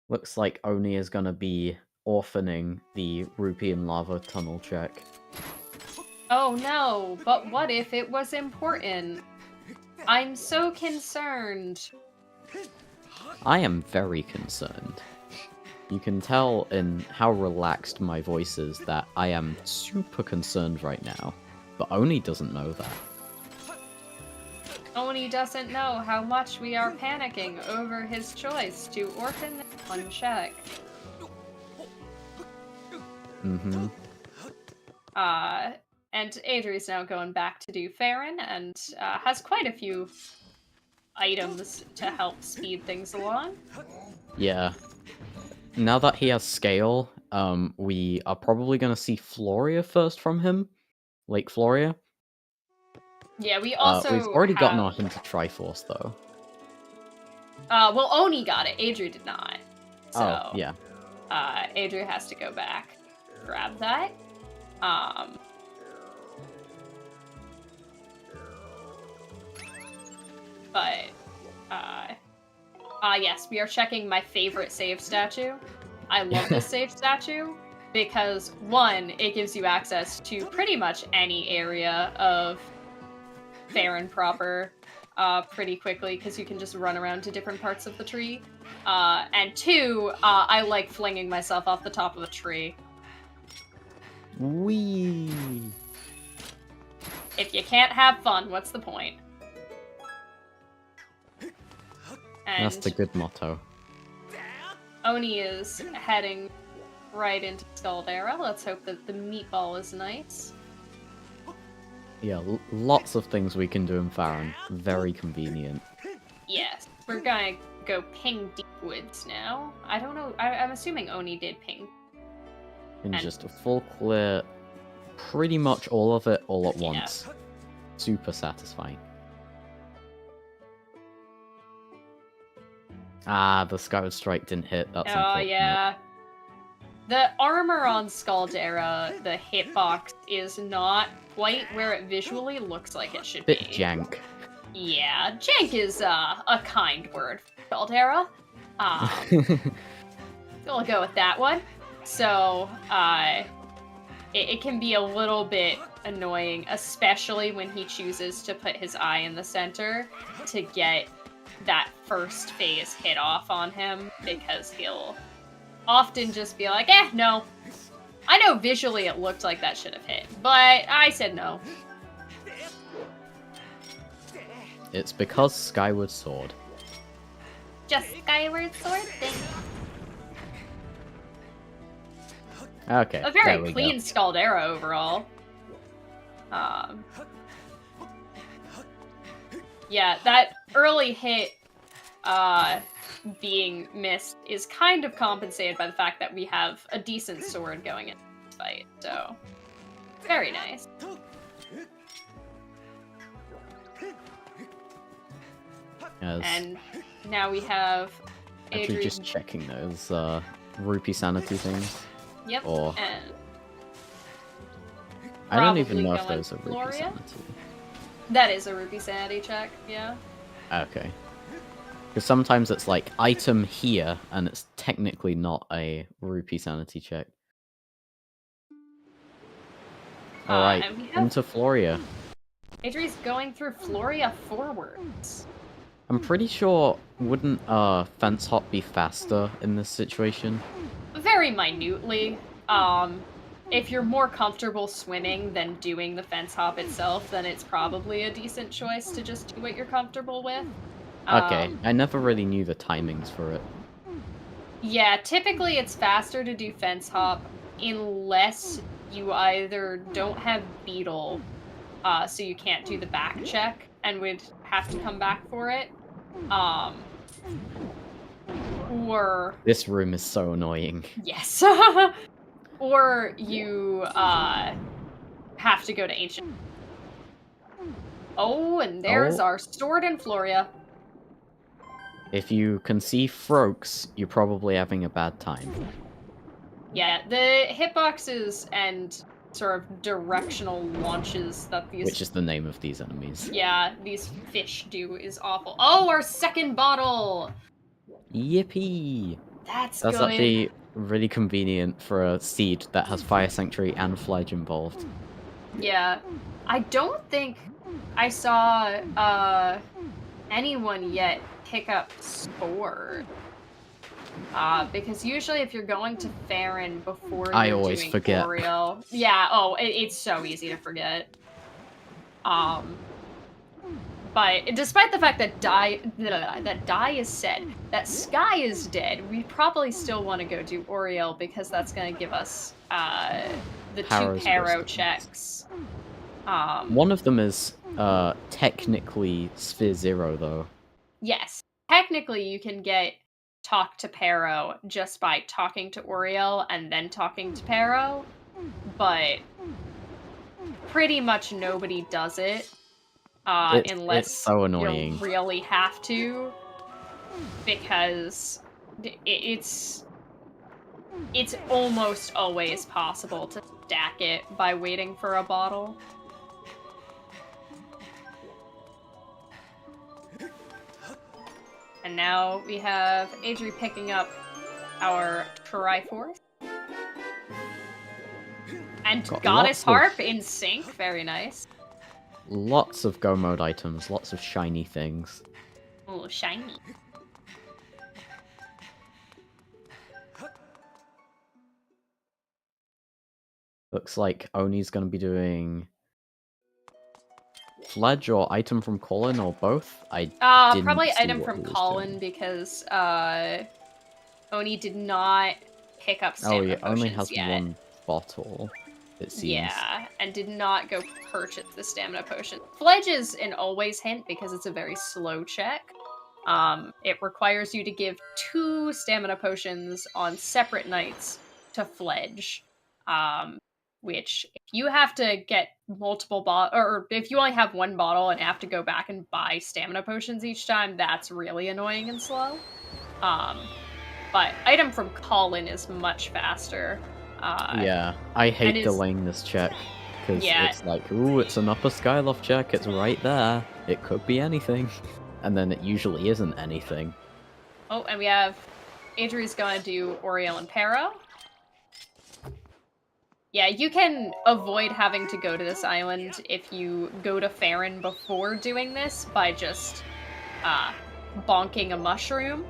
S2: Looks like Oni is gonna be orphaning the Rupee and Lava tunnel check.
S3: Oh no, but what if it was important? I'm so concerned.
S2: I am very concerned. You can tell in how relaxed my voice is that I am super concerned right now, but Oni doesn't know that.
S3: Oni doesn't know how much we are panicking over his choice to orphan one check.
S2: Mm-hmm.
S3: And Adri's now going back to do Farron, and has quite a few items to help speed things along.
S2: Yeah. Now that he has scale, we are probably going to see Floria first from him. Lake Floria.
S3: Yeah, we also
S2: we've already gotten our hint of Triforce, though.
S3: Well, Oni got it. Adri did not. So,
S2: oh, yeah.
S3: Adri has to go back, grab that. But, yes, we are checking my favorite save statue. I love this safe statue because, one, it gives you access to pretty much any area of Faron proper pretty quickly because you can just run around to different parts of the tree. And two, I like flinging myself off the top of a tree.
S2: Whee!
S3: If you can't have fun, what's the point? And
S2: That's the good motto.
S3: Oni is heading right into Scaldera. Let's hope that the meatball is nice.
S2: Yeah, lots of things we can do in Faron. Very convenient.
S3: Yes, we're gonna go ping Deep Woods now. I don't know. I'm assuming Oni did ping.
S2: And just a full clear, pretty much all of it all at
S3: Yeah.
S2: once. Super satisfying. Ah, the Skyward Strike didn't hit. That's
S3: Oh
S2: unfortunate.
S3: yeah. The armor on Scaldera, the hitbox, is not quite where it visually looks like it should
S2: Bit
S3: be.
S2: jank.
S3: Yeah, jank is a kind word for Scaldera. We'll go with that one. So, it can be a little bit annoying, especially when he chooses to put his eye in the center to get that first phase hit off on him, because he'll often just be like, no. I know visually it looked like that should have hit, but I said no.
S2: It's because Skyward Sword.
S3: Just Skyward Sword thing.
S2: Okay,
S3: A
S2: there
S3: very
S2: we
S3: clean
S2: go.
S3: Scaldera overall. Yeah, that early hit being missed is kind of compensated by the fact that we have a decent sword going in this fight, so very nice.
S2: Yes.
S3: And now we have
S2: Actually,
S3: Adrian.
S2: just checking those rupee sanity things.
S3: Yep.
S2: or-
S3: And
S2: I don't even
S3: probably
S2: know if
S3: going
S2: those are rupee
S3: Gloria?
S2: sanity.
S3: that is a rupee sanity check, yeah.
S2: Okay. Because sometimes it's like item here, and it's technically not a rupee sanity check. Alright,
S3: and we have
S2: into Floria.
S3: Adri's going through Floria forwards.
S2: I'm pretty sure, wouldn't fence hop be faster in this situation?
S3: Very minutely. If you're more comfortable swimming than doing the fence hop itself, then it's probably a decent choice to just do what you're comfortable with.
S2: Okay, I never really knew the timings for it.
S3: Yeah, typically it's faster to do fence hop unless you either don't have beetle, so you can't do the back check and would have to come back for it, or
S2: This room is so annoying.
S3: yes, or you have to go to ancient. Oh, and there's
S2: Oh.
S3: our sword and Floria.
S2: If you can see Froaks, you're probably having a bad time.
S3: Yeah, the hitboxes and sort of directional launches that these
S2: Which is the name of these enemies.
S3: yeah, these fish do is awful. Oh, our second bottle!
S2: Yippee!
S3: That's
S2: That's
S3: good.
S2: actually really convenient for a seed that has Fire Sanctuary and Fledge involved.
S3: Yeah. I don't think I saw anyone yet pick up Spore. Because usually if you're going to Faron before
S2: I
S3: you're
S2: always
S3: doing
S2: forget.
S3: Oriel, yeah, it's so easy to forget. But despite the fact that Die is set, that Sky is dead, we probably still want to go do Oriel because that's going to give us the
S2: Paro's
S3: two Paro
S2: wisdom.
S3: checks.
S2: One of them is technically Sphere Zero, though.
S3: Yes, technically you can get talk to Paro just by talking to Oriel and then talking to Paro, but pretty much nobody does it unless
S2: it's so annoying.
S3: you really have to, because it's almost always possible to stack it by waiting for a bottle. And now we have Adri picking up our Triforce. And
S2: Got
S3: Goddess
S2: lots of-
S3: Harp in sync, very nice.
S2: Lots of Go mode items, lots of shiny things.
S3: Oh, shiny.
S2: Looks like Oni's gonna be doing Fledge or item from Colin or both. I didn't
S3: Probably
S2: see
S3: item
S2: what
S3: from
S2: he was
S3: Colin
S2: doing.
S3: because Oni did not pick up
S2: Oh,
S3: stamina
S2: yeah, only
S3: potions
S2: has
S3: yet.
S2: one bottle, it seems.
S3: Yeah, and did not go purchase the stamina potion. Fledge is an always hint because it's a very slow check. It requires you to give 2 stamina potions on separate nights to Fledge. Which, if you have to get multiple or if you only have one bottle and have to go back and buy stamina potions each time, that's really annoying and slow. But item from Colin is much faster.
S2: Yeah, I hate
S3: and is-
S2: delaying this check. Because
S3: Yeah.
S2: it's like, ooh, it's an upper Skyloft check, it's right there. It could be anything. And then it usually isn't anything.
S3: Oh, and we have Adri's gonna do Oriel and Pero. Yeah, you can avoid having to go to this island if you go to Farron before doing this by just bonking a mushroom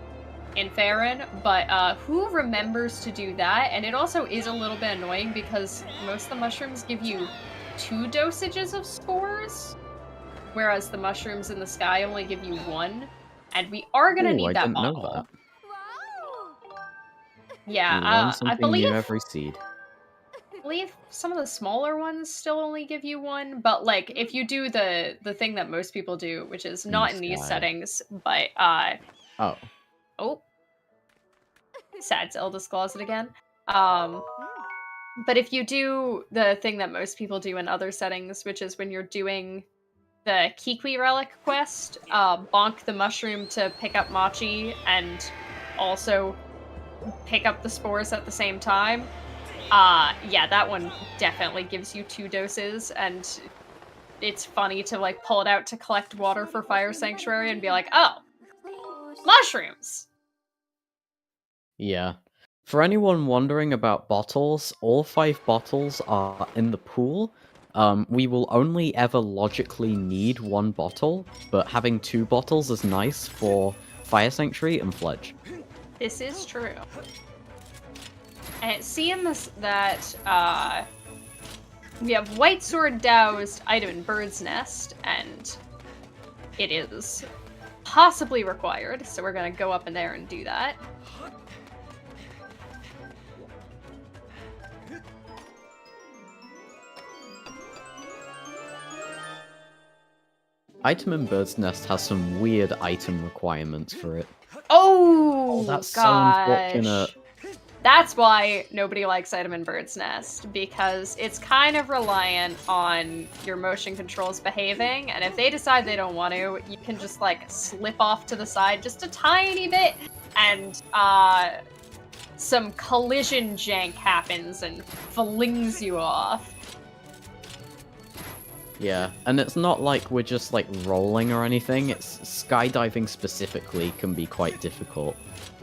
S3: in Farron, but who remembers to do that? And it also is a little bit annoying because most of the mushrooms give you 2 dosages of spores, whereas the mushrooms in the sky only give you 1. And we are gonna
S2: Ooh,
S3: need
S2: I
S3: that
S2: didn't
S3: bottle.
S2: know that.
S3: Yeah,
S2: You learn
S3: I
S2: something new
S3: believe
S2: every seed.
S3: some of the smaller ones still only give you 1, but like if you do the thing that most people do, which is
S2: In
S3: not
S2: the
S3: in these
S2: sky.
S3: settings, but
S2: Oh.
S3: sad Zelda's closet again. But if you do the thing that most people do in other settings, which is when you're doing the Kikwi relic quest, bonk the mushroom to pick up Machi and also pick up the spores at the same time. Yeah, that one definitely gives you 2 doses, and it's funny to like pull it out to collect water for Fire Sanctuary and be like, oh, mushrooms!
S2: Yeah. For anyone wondering about bottles, all 5 bottles are in the pool. We will only ever logically need 1 bottle, but having 2 bottles is nice for Fire Sanctuary and Fledge.
S3: This is true. And it seems that we have White Sword doused item in Bird's Nest, and it is possibly required, so we're gonna go up in there and do that.
S2: Item in Bird's Nest has some weird item requirements for it.
S3: Oh,
S2: that's
S3: gosh.
S2: so unfortunate.
S3: That's why nobody likes item in Bird's Nest, because it's kind of reliant on your motion controls behaving, and if they decide they don't want to, you can just like slip off to the side just a tiny bit, and some collision jank happens and flings you off.
S2: Yeah, and it's not like we're just like rolling or anything, it's skydiving specifically can be quite difficult.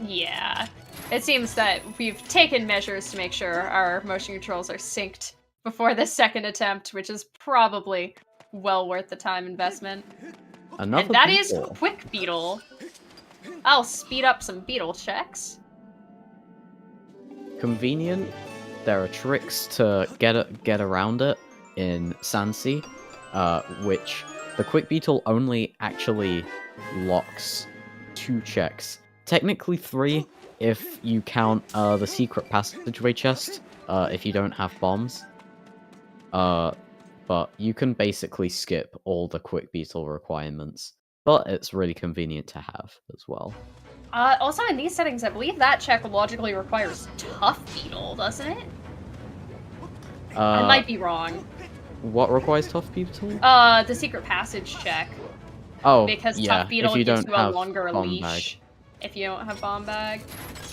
S3: Yeah. It seems that we've taken measures to make sure our motion controls are synced before the second attempt, which is probably well worth the time investment.
S2: Another
S3: and that is
S2: beetle.
S3: Quick Beetle. I'll speed up some beetle checks.
S2: Convenient. There are tricks to get around it in Sansi, which the Quick Beetle only actually locks 2 checks. Technically 3 if you count the secret passageway chest, if you don't have bombs. But you can basically skip all the Quick Beetle requirements. But it's really convenient to have as well.
S3: Also in these settings, I believe that check logically requires Tough Beetle, doesn't it? I might be wrong.
S2: What requires Tough Beetle?
S3: The secret passage check.
S2: Oh,
S3: Because
S2: yeah,
S3: Tough Beetle
S2: if you
S3: gives
S2: don't
S3: you a
S2: have
S3: longer
S2: bomb
S3: leash.
S2: bag.
S3: If you don't have bomb bag.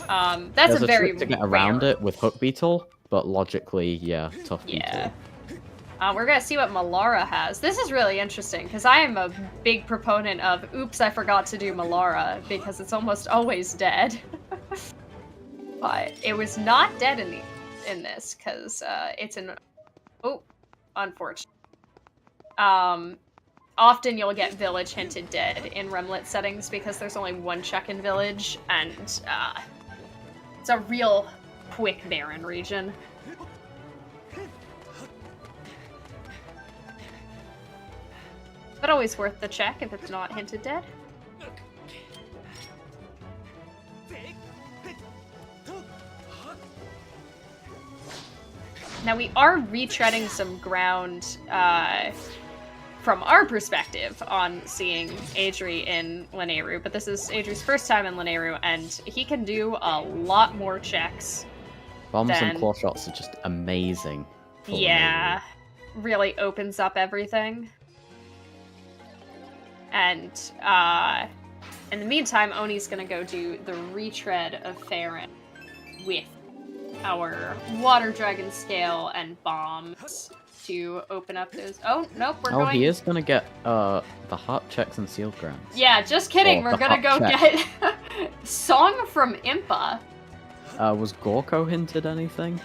S3: That's
S2: There's
S3: a very
S2: trick to get around
S3: rare.
S2: it with Hook Beetle, but logically, yeah, Tough
S3: Yeah.
S2: Beetle.
S3: We're gonna see what Malara has. This is really interesting, because I am a big proponent of, oops, I forgot to do Malara, because it's almost always dead. But it was not dead in this, because it's an... Oh, unfortunate. Often you'll get village hinted dead in Remlet settings because there's only one check in village, and it's a real quick barren region. But always worth the check if it's not hinted dead. Now we are retreading some ground from our perspective on seeing Adri in Lanayru, but this is Adri's first time in Lanayru, and he can do a lot more checks.
S2: Bombs and claw shots are just amazing.
S3: Yeah, really opens up everything. And in the meantime, Oni's gonna go do the retread of Farron with our water dragon scale and bombs to open up those. Oh nope, we're going.
S2: Oh, he is gonna get the heart checks and sealed grounds.
S3: Yeah, just kidding. We're gonna go get Song from Impa.
S2: Was Gorko hinted anything?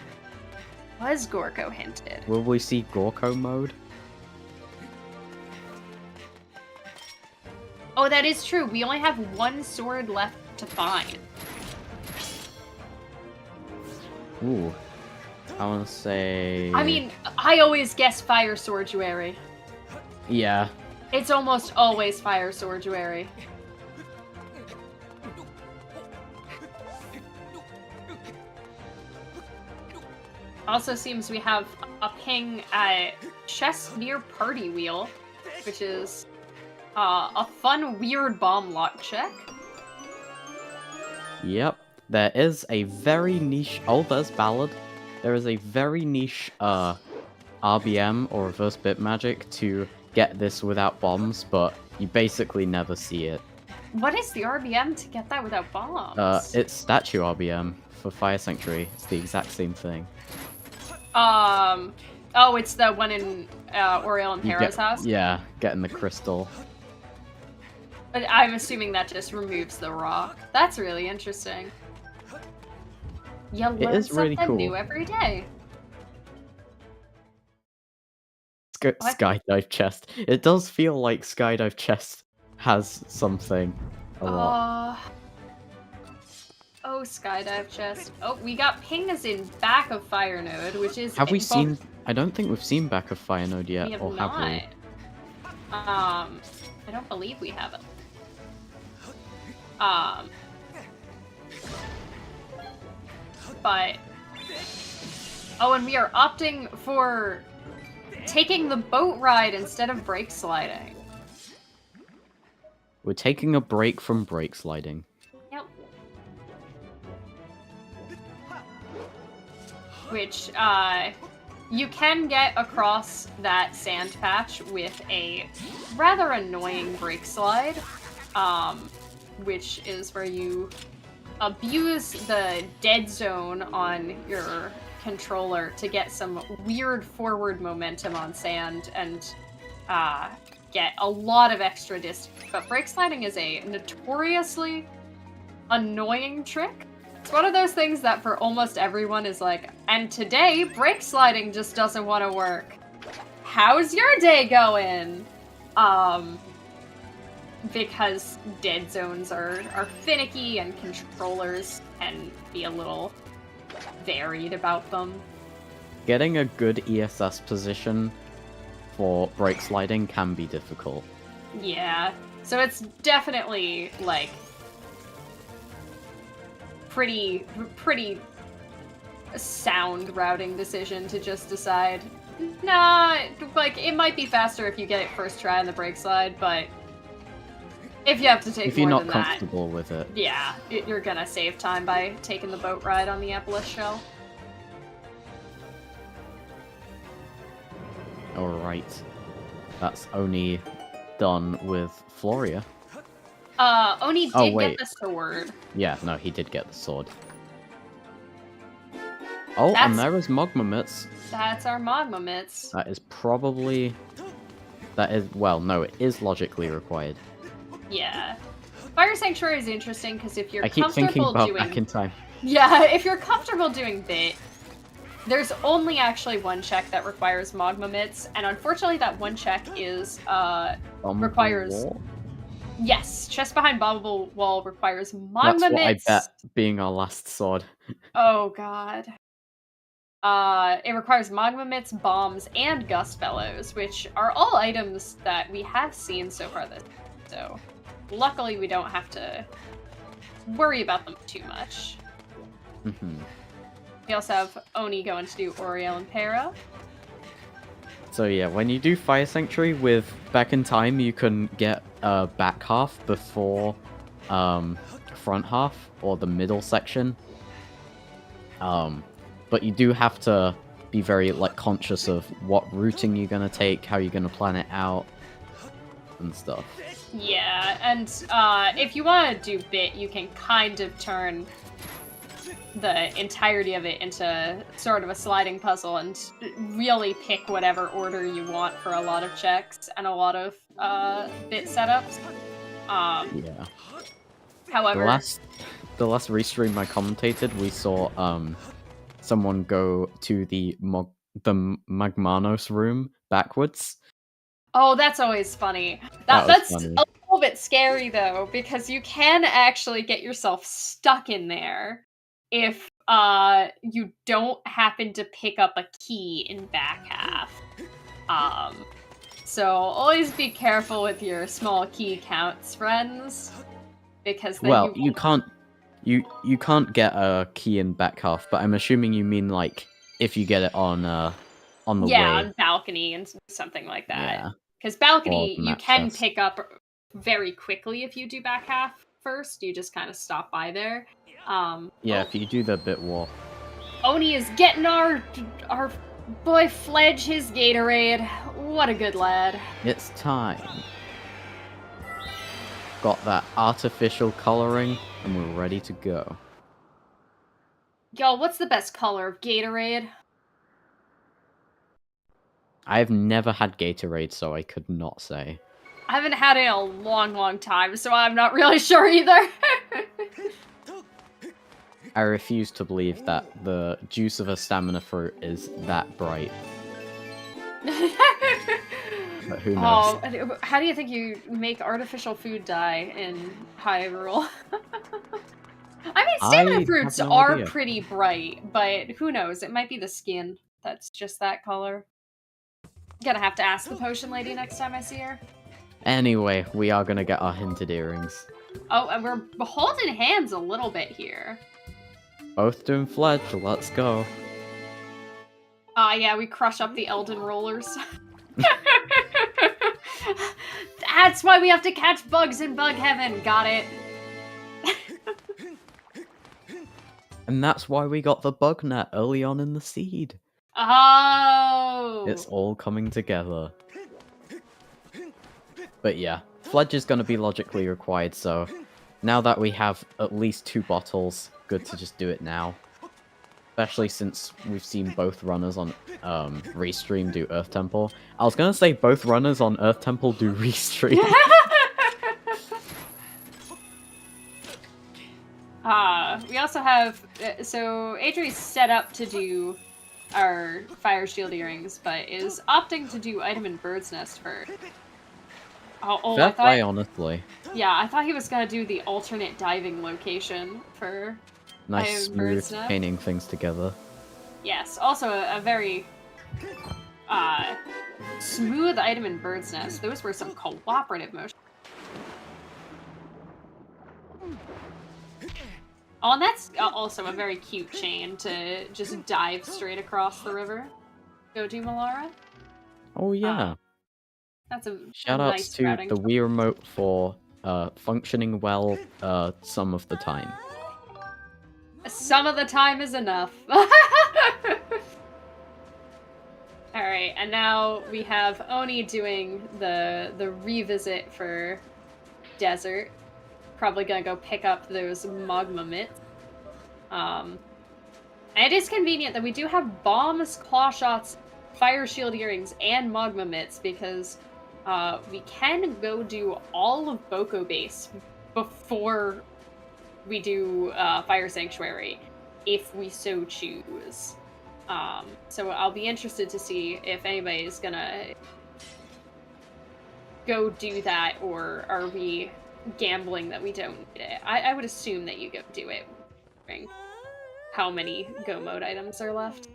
S3: Was Gorko hinted?
S2: Will we see Gorko mode?
S3: Oh, that is true. We only have one sword left to find.
S2: Ooh. I want to say...
S3: I mean, I always guess Fire Sworduary.
S2: Yeah.
S3: It's almost always Fire Sworduary. Also seems we have a ping at chest near Party Wheel, which is a fun, weird bomb lock check.
S2: Yep. There is a very niche... Oh, there's Ballad. There is a very niche RBM, or reverse bit magic, to get this without bombs, but you basically never see it.
S3: What is the RBM to get that without bombs?
S2: It's statue RBM for Fire Sanctuary. It's the exact same thing.
S3: Oh, it's the one in Oriel and Para's house?
S2: Yeah, getting the crystal.
S3: But I'm assuming that just removes the rock. That's really interesting. You learn something new every day.
S2: Skydive chest. It does feel like Skydive chest has something a lot.
S3: Oh, Skydive chest. Oh, we got ping as in back of Fire Node, which is...
S2: Have we seen... I don't think we've seen back of Fire Node yet,
S3: have
S2: or
S3: not.
S2: have we?
S3: I don't believe we have it. But... Oh, and we are opting for taking the boat ride instead of brake sliding.
S2: We're taking a break from brake sliding.
S3: Yep. Which, you can get across that sand patch with a rather annoying brake slide, which is where you abuse the dead zone on your controller to get some weird forward momentum on sand and get a lot of extra distance. But brake sliding is a notoriously annoying trick. It's one of those things that for almost everyone is like, and today brake sliding just doesn't want to work. How's your day going? Because dead zones are finicky and controllers can be a little varied about them.
S2: Getting a good ESS position for brake sliding can be difficult.
S3: Yeah, so it's definitely like pretty sound routing decision to just decide, nah, like it might be faster if you get it first try on the brake slide, but if you have to take
S2: if you're
S3: more
S2: not
S3: than
S2: comfortable with it,
S3: yeah, you're gonna save time by taking the boat ride on the Epilus shell.
S2: Alright. That's only done with Floria.
S3: Oni did get the sword.
S2: Yeah, no, he did get the sword. Oh, and there is Mogma Mitts.
S3: That's our Mogma Mitts.
S2: That is probably... That is... Well, no, it is logically required.
S3: Yeah. Fire Sanctuary is interesting because if you're
S2: I keep thinking
S3: comfortable
S2: about
S3: doing...
S2: back in time.
S3: Yeah, if you're comfortable doing bit, there's only actually one check that requires magma mitts, and unfortunately that one check is, requires...
S2: Wall?
S3: Yes, chest behind bombable wall requires
S2: That's
S3: magma
S2: what I
S3: mitts.
S2: bet being our last sword.
S3: Oh god. It requires magma mitts, bombs, and gust bellows, which are all items that we have seen so far this year. So, luckily we don't have to worry about them too much. We also have Oni going to do Oriel and Para.
S2: So yeah, when you do Fire Sanctuary with Back in Time, you can get back half before front half, or the middle section. But you do have to be very conscious of what routing you're gonna take, how you're gonna plan it out, and stuff.
S3: Yeah, and if you want to do bit, you can kind of turn the entirety of it into sort of a sliding puzzle and really pick whatever order you want for a lot of checks and a lot of bit setups.
S2: Yeah.
S3: However,
S2: the last restream I commentated, we saw someone go to the Magmanos room backwards.
S3: oh, that's always funny.
S2: That's
S3: That's
S2: funny.
S3: a little bit scary though, because you can actually get yourself stuck in there if you don't happen to pick up a key in back half. So always be careful with your small key counts, friends, because then
S2: You can't get a key in back half, but I'm assuming you mean if you get it on the way.
S3: on balcony and something like that.
S2: Yeah.
S3: Because balcony
S2: Or
S3: you
S2: map
S3: can
S2: chest.
S3: pick up very quickly if you do back half first. You just kind of stop by there.
S2: Yeah, if you do the bit wall.
S3: Oni is getting our boy Fledge his Gatorade. What a good lad.
S2: It's time. Got that artificial coloring, and we're ready to go.
S3: Y'all, what's the best color of Gatorade?
S2: I've never had Gatorade, so I could not say.
S3: I haven't had it in a long, long time, so I'm not really sure either.
S2: I refuse to believe that the juice of a stamina fruit is that bright. But who knows?
S3: Oh, how do you think you make artificial food dye in Hyrule? I mean, stamina fruits
S2: have no
S3: are
S2: idea.
S3: pretty bright, but who knows? It might be the skin that's just that color. Gonna have to ask the potion lady next time I see her.
S2: Anyway, we are gonna get our hinted earrings.
S3: Oh, and we're holding hands a little bit here.
S2: Both doing Fledge, let's go.
S3: Yeah, we crush up the Elden Rollers. That's why we have to catch bugs in Bug Heaven. Got it.
S2: And that's why we got the bug net early on in the seed.
S3: Oh.
S2: It's all coming together. But yeah, Fledge is going to be logically required, so now that we have at least 2 bottles, good to just do it now. Especially since we've seen both runners on Restream do Earth Temple. I was going to say both runners on Earth Temple do Restream.
S3: We also have, so Adri's set up to do our Fire Shield earrings, but is opting to do Item in Bird's Nest first.
S2: Fair play, honestly.
S3: Yeah, I thought he was gonna do the alternate diving location for
S2: Nice,
S3: Item
S2: smooth
S3: Bird's Nest.
S2: painting things together.
S3: Yes, also a very smooth Item in Bird's Nest. Those were some cooperative motions. Oh, and that's also a very cute chain to just dive straight across the river. Go do Malara.
S2: Oh yeah.
S3: That's a
S2: Shoutouts
S3: nice
S2: to
S3: routing.
S2: the Wii Remote for functioning well some of the time.
S3: Some of the time is enough. Alright, and now we have Oni doing the revisit for Desert. Probably gonna go pick up those magma mitts. And it is convenient that we do have bombs, claw shots, fire shield earrings, and magma mitts, because we can go do all of Boko Base before we do Fire Sanctuary if we so choose. So I'll be interested to see if anybody's gonna go do that, or are we gambling that we don't need it? I would assume that you go do it. How many Go mode items are left?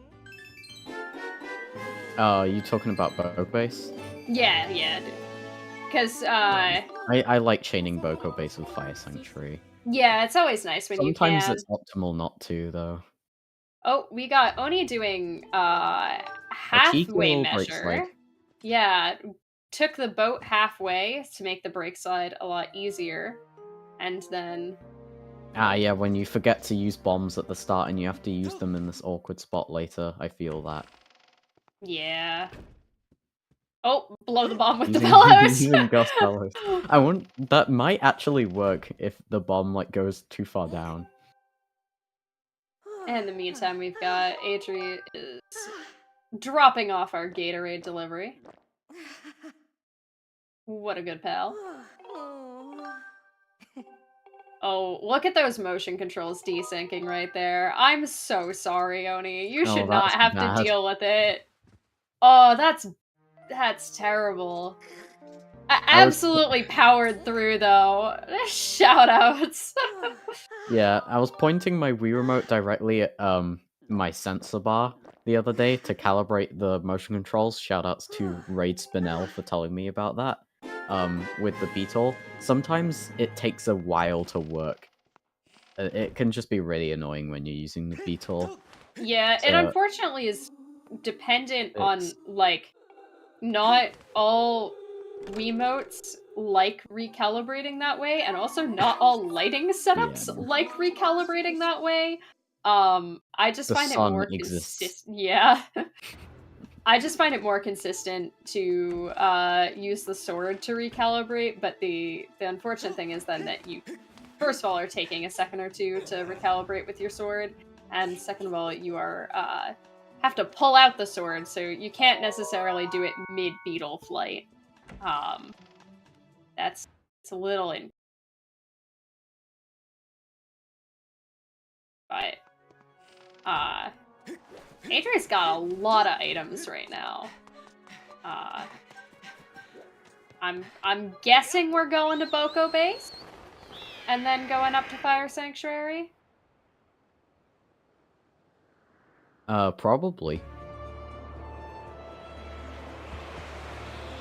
S2: Are you talking about Boko Base?
S3: Yeah. Because,
S2: I like chaining Boko Base with Fire Sanctuary.
S3: yeah, it's always nice when you can.
S2: Sometimes it's optimal not to, though.
S3: Oh, we got Oni doing,
S2: cheeky
S3: halfway
S2: little brake slide.
S3: measure. Yeah, took the boat halfway to make the brake slide a lot easier. And then...
S2: Ah, yeah, when you forget to use bombs at the start and you have to use them in this awkward spot later, I feel that.
S3: Yeah. Oh, blow the bomb with the bellows!
S2: Using gust bellows. That might actually work if the bomb, like, goes too far down.
S3: In the meantime, we've got Adri is dropping off our Gatorade delivery. What a good pal. Oh, look at those motion controls desyncing right there. I'm so sorry, Oni. You should not have to deal with it. Oh, that's terrible. Absolutely powered through, though. Shoutouts.
S2: Yeah, I was pointing my Wii Remote directly at my sensor bar the other day to calibrate the motion controls. Shoutouts to Raid Spinell for telling me about that. With the Beetle. Sometimes it takes a while to work. It can just be really annoying when you're using the Beetle.
S3: Yeah, it unfortunately is dependent on, like, not all Wiimotes like recalibrating that way, and also not all lighting setups like recalibrating that way. I just find it more consistent. Yeah. I just find it more consistent to use the sword to recalibrate, but the unfortunate thing is then that you, first of all, are taking a second or two to recalibrate with your sword, and second of all, you are have to pull out the sword, so you can't necessarily do it mid-beetle flight. It's a little but Adri's got a lot of items right now. I'm guessing we're going to Boko Base and then going up to Fire Sanctuary.
S2: Probably.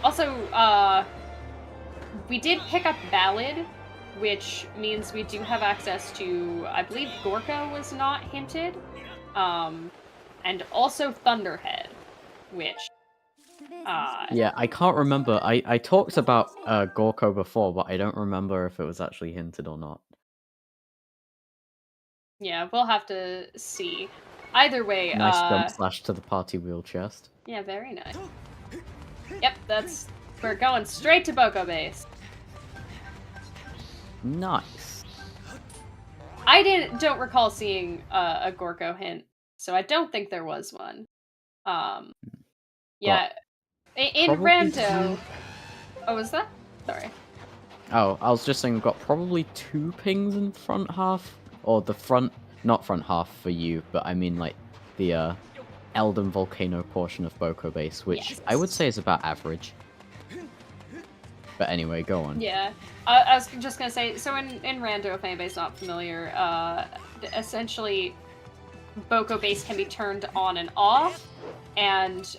S3: Also, we did pick up Ballad, which means we do have access to, I believe Gorka was not hinted, and also Thunderhead, which,
S2: yeah, I can't remember. I talked about Gorko before, but I don't remember if it was actually hinted or not.
S3: Yeah, we'll have to see. Either way,
S2: nice jump slash to the party wheel chest.
S3: Yeah, very nice. Yep, we're going straight to Boko Base.
S2: Nice.
S3: I don't recall seeing a Gorko hint, so I don't think there was one. Yeah, in Rando. Oh, was that? Sorry.
S2: Oh, I was just saying we've got probably 2 pings in front half, or the front, not front half for you, but I mean like the Elden Volcano portion of Boko Base, which I would say is about average. But anyway, go on.
S3: Yeah, I was just gonna say, so in Rando, if anybody's not familiar, essentially, Boko Base can be turned on and off, and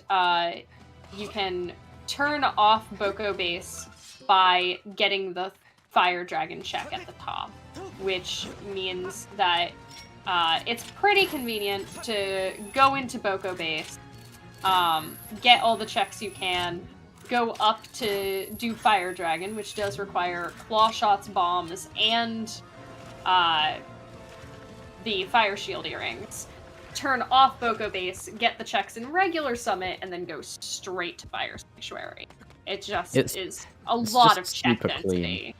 S3: you can turn off Boko Base by getting the Fire Dragon check at the top, which means that it's pretty convenient to go into Boko Base, get all the checks you can, go up to do Fire Dragon, which does require claw shots, bombs, and the Fire Shield earrings. Turn off Boko Base, get the checks in regular Summit, and then go straight to Fire Sanctuary. It just is a lot of check density.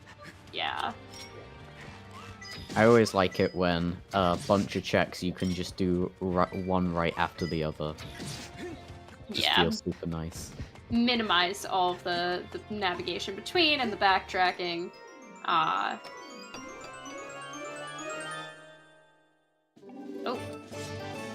S3: Yeah.
S2: I always like it when a bunch of checks you can just do one right after the other. Just feels super nice.
S3: Minimize all of the navigation between and the backtracking.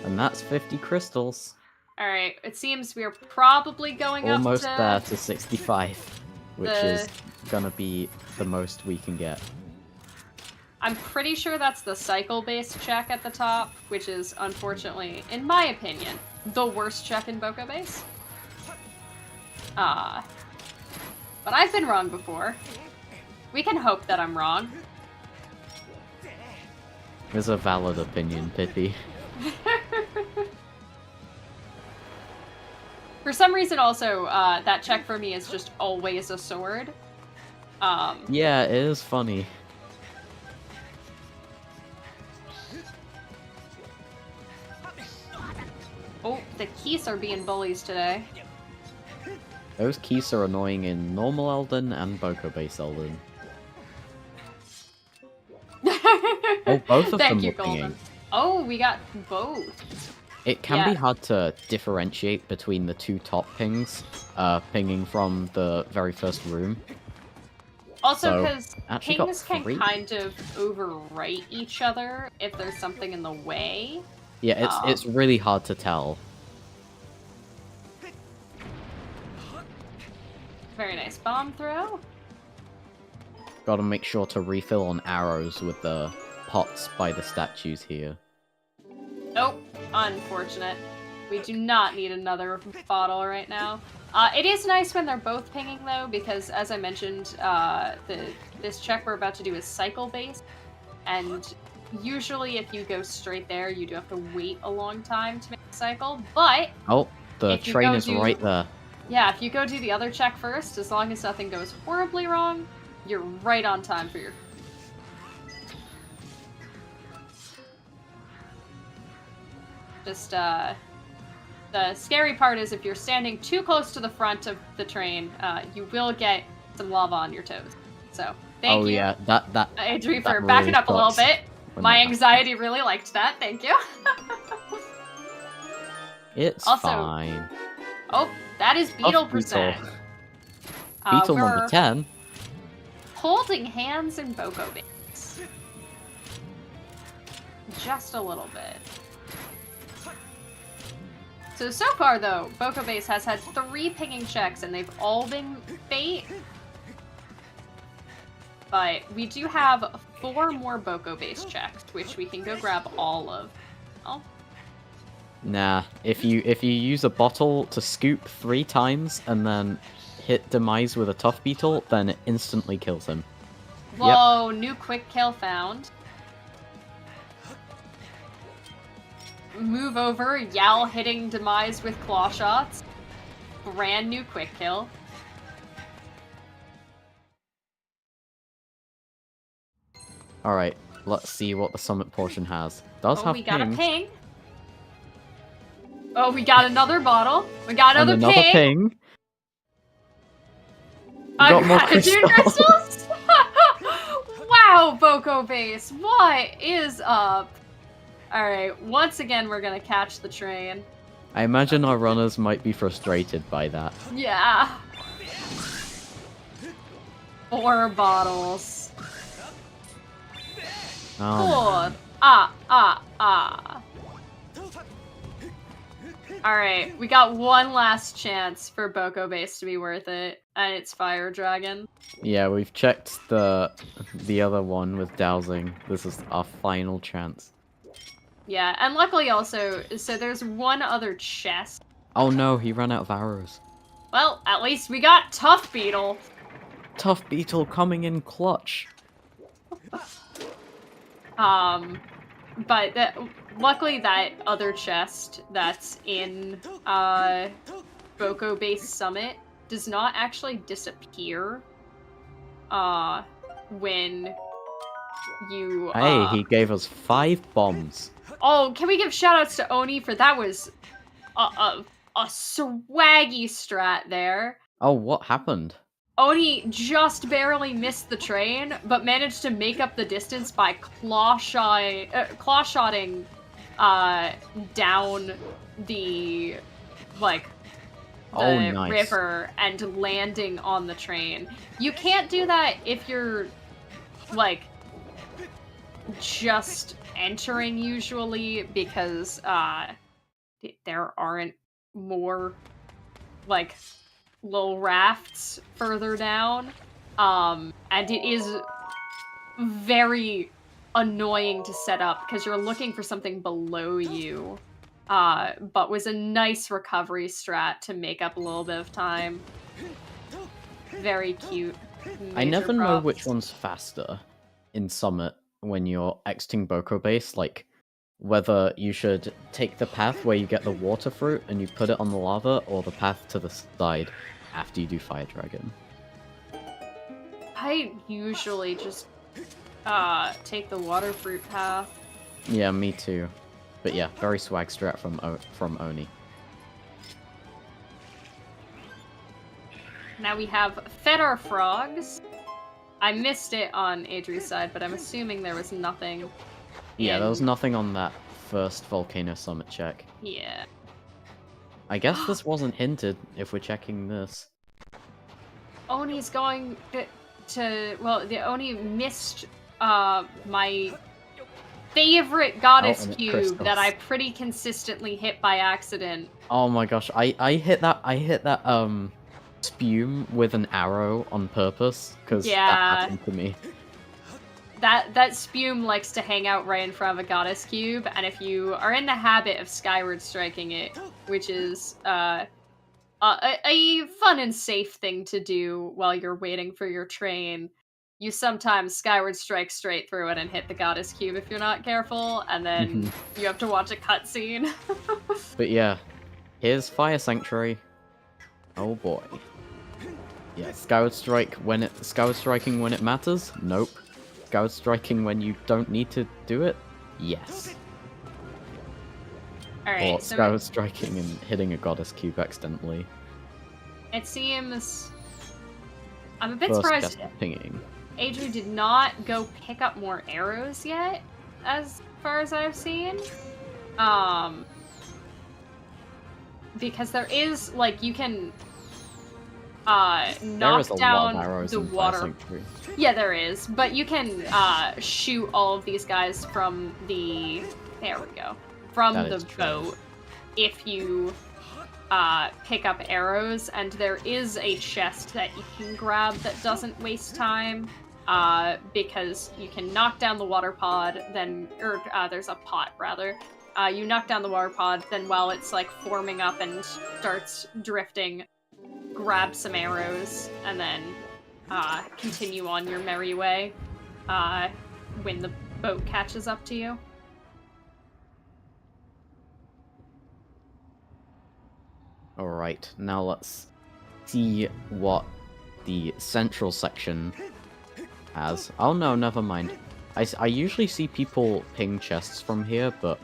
S2: And that's 50 crystals.
S3: Alright, it seems we are probably going
S2: Almost
S3: up to...
S2: there to 65, which is gonna be the most we can get.
S3: I'm pretty sure that's the cycle-based check at the top, which is, unfortunately, in my opinion, the worst check in Boko Base. But I've been wrong before. We can hope that I'm wrong.
S2: It's a valid opinion, Pippi.
S3: For some reason, also, that check for me is just always a sword.
S2: Yeah, it is funny.
S3: Oh, the Keys are being bullies today.
S2: Those keys are annoying in normal Elden and Boko Base Elden. Oh, both of them
S3: Thank you,
S2: were pinging.
S3: Golden. Oh, we got both.
S2: It can be hard to differentiate between the two top pings, pinging from the very first room.
S3: Also, because
S2: actually got
S3: pings can
S2: 3.
S3: kind of overwrite each other if there's something in the way.
S2: Yeah, it's really hard to tell.
S3: Very nice bomb throw.
S2: Gotta make sure to refill on arrows with the pots by the statues here.
S3: Nope, unfortunate. We do not need another bottle right now. It is nice when they're both pinging though, because as I mentioned, this check we're about to do is cycle-based, and usually if you go straight there, you do have to wait a long time to make the cycle, but...
S2: Oh, the train is right there.
S3: Yeah, if you go do the other check first, as long as nothing goes horribly wrong, you're right on time for your... Just, the scary part is if you're standing too close to the front of the train, you will get some lava on your toes. So, thank you.
S2: Oh yeah, that
S3: Adri, for
S2: really
S3: backing up a little
S2: sucks
S3: bit.
S2: when
S3: My
S2: that
S3: anxiety really liked that, thank you.
S2: It's
S3: Also,
S2: fine.
S3: Oh, that is beetle percent.
S2: Beetle
S3: We're
S2: number 10.
S3: holding hands in Boko Base. Just a little bit. So far though, Boko Base has had 3 pinging checks and they've all been bait. But we do have 4 more Boko Base checks, which we can go grab all of. Oh.
S2: Nah, if you use a bottle to scoop 3 times and then hit Demise with a tough beetle, then it instantly kills him.
S3: Whoa, new quick kill found. Move over, Yal hitting Demise with claw shots. Brand new quick kill.
S2: Alright, let's see what the summit portion has. Does have
S3: We got
S2: pings.
S3: a ping. Oh, we got another bottle. We got
S2: And
S3: another
S2: another
S3: ping.
S2: ping. We got more
S3: Gratitude crystals? Wow, Boko Base, what is up? Alright, once again we're gonna catch the train.
S2: I imagine our runners might be frustrated by that.
S3: Yeah. 4 bottles.
S2: Oh.
S3: Cool. Alright, we got one last chance for Boko Base to be worth it, and it's Fire Dragon.
S2: Yeah, we've checked the other one with dowsing. This is our final chance.
S3: Yeah, and luckily also, so there's one other chest.
S2: Oh no, he ran out of arrows.
S3: Well, at least we got Tough Beetle.
S2: Tough Beetle coming in clutch.
S3: But luckily that other chest that's in Boko Base Summit does not actually disappear when you
S2: Hey, he gave us 5 bombs.
S3: Oh, can we give shoutouts to Oni for that was a swaggy strat there.
S2: Oh, what happened?
S3: Oni just barely missed the train, but managed to make up the distance by claw-shotting down the,
S2: nice.
S3: river and landing on the train. You can't do that if you're, just entering usually because there aren't more like little rafts further down. And it is very annoying to set up because you're looking for something below you. But was a nice recovery strat to make up a little bit of time. Very cute.
S2: I never
S3: Major
S2: know
S3: props.
S2: which one's faster in Summit when you're exiting Boko Base, like whether you should take the path where you get the water fruit and you put it on the lava, or the path to the side after you do Fire Dragon.
S3: I usually just take the water fruit path.
S2: Yeah, me too. But yeah, very swag strat from Oni.
S3: Now we have fed our frogs. I missed it on Adri's side, but I'm assuming there was nothing.
S2: Yeah, there was nothing on that first Volcano Summit check.
S3: Yeah.
S2: I guess this wasn't hinted if we're checking this.
S3: Oni's going well, the Oni missed my favorite goddess
S2: and it
S3: cube
S2: crystals.
S3: that I pretty consistently hit by accident.
S2: Oh my gosh, I hit that spume with an arrow on purpose because
S3: Yeah.
S2: that happened to me.
S3: That spume likes to hang out right in front of a goddess cube, and if you are in the habit of skyward striking it, which is a fun and safe thing to do while you're waiting for your train, you sometimes skyward strike straight through it and hit the goddess cube if you're not careful, and then you have to watch a cutscene.
S2: But yeah, here's Fire Sanctuary. Oh boy. Yeah, Skyward striking when it matters? Nope. Skyward striking when you don't need to do it? Yes.
S3: Alright,
S2: Or
S3: so
S2: Skyward striking and hitting a goddess cube accidentally.
S3: it seems... I'm a bit
S2: First
S3: surprised
S2: guess pinging.
S3: Adri did not go pick up more arrows yet, as far as I've seen. Because there is, like, you can
S2: There is
S3: knock
S2: a lot
S3: down
S2: of arrows
S3: the
S2: in Fire
S3: water.
S2: Sanctuary.
S3: Yeah, there is, but you can shoot all of these guys from the there we go from
S2: That
S3: the
S2: is true.
S3: boat if you pick up arrows, and there is a chest that you can grab that doesn't waste time. Because you can knock down the water pod, there's a pot rather. You knock down the water pod, then while it's like forming up and starts drifting, grab some arrows, and then continue on your merry way when the boat catches up to you.
S2: Alright, now let's see what the central section has. Oh no, never mind. I usually see people ping chests from here, but...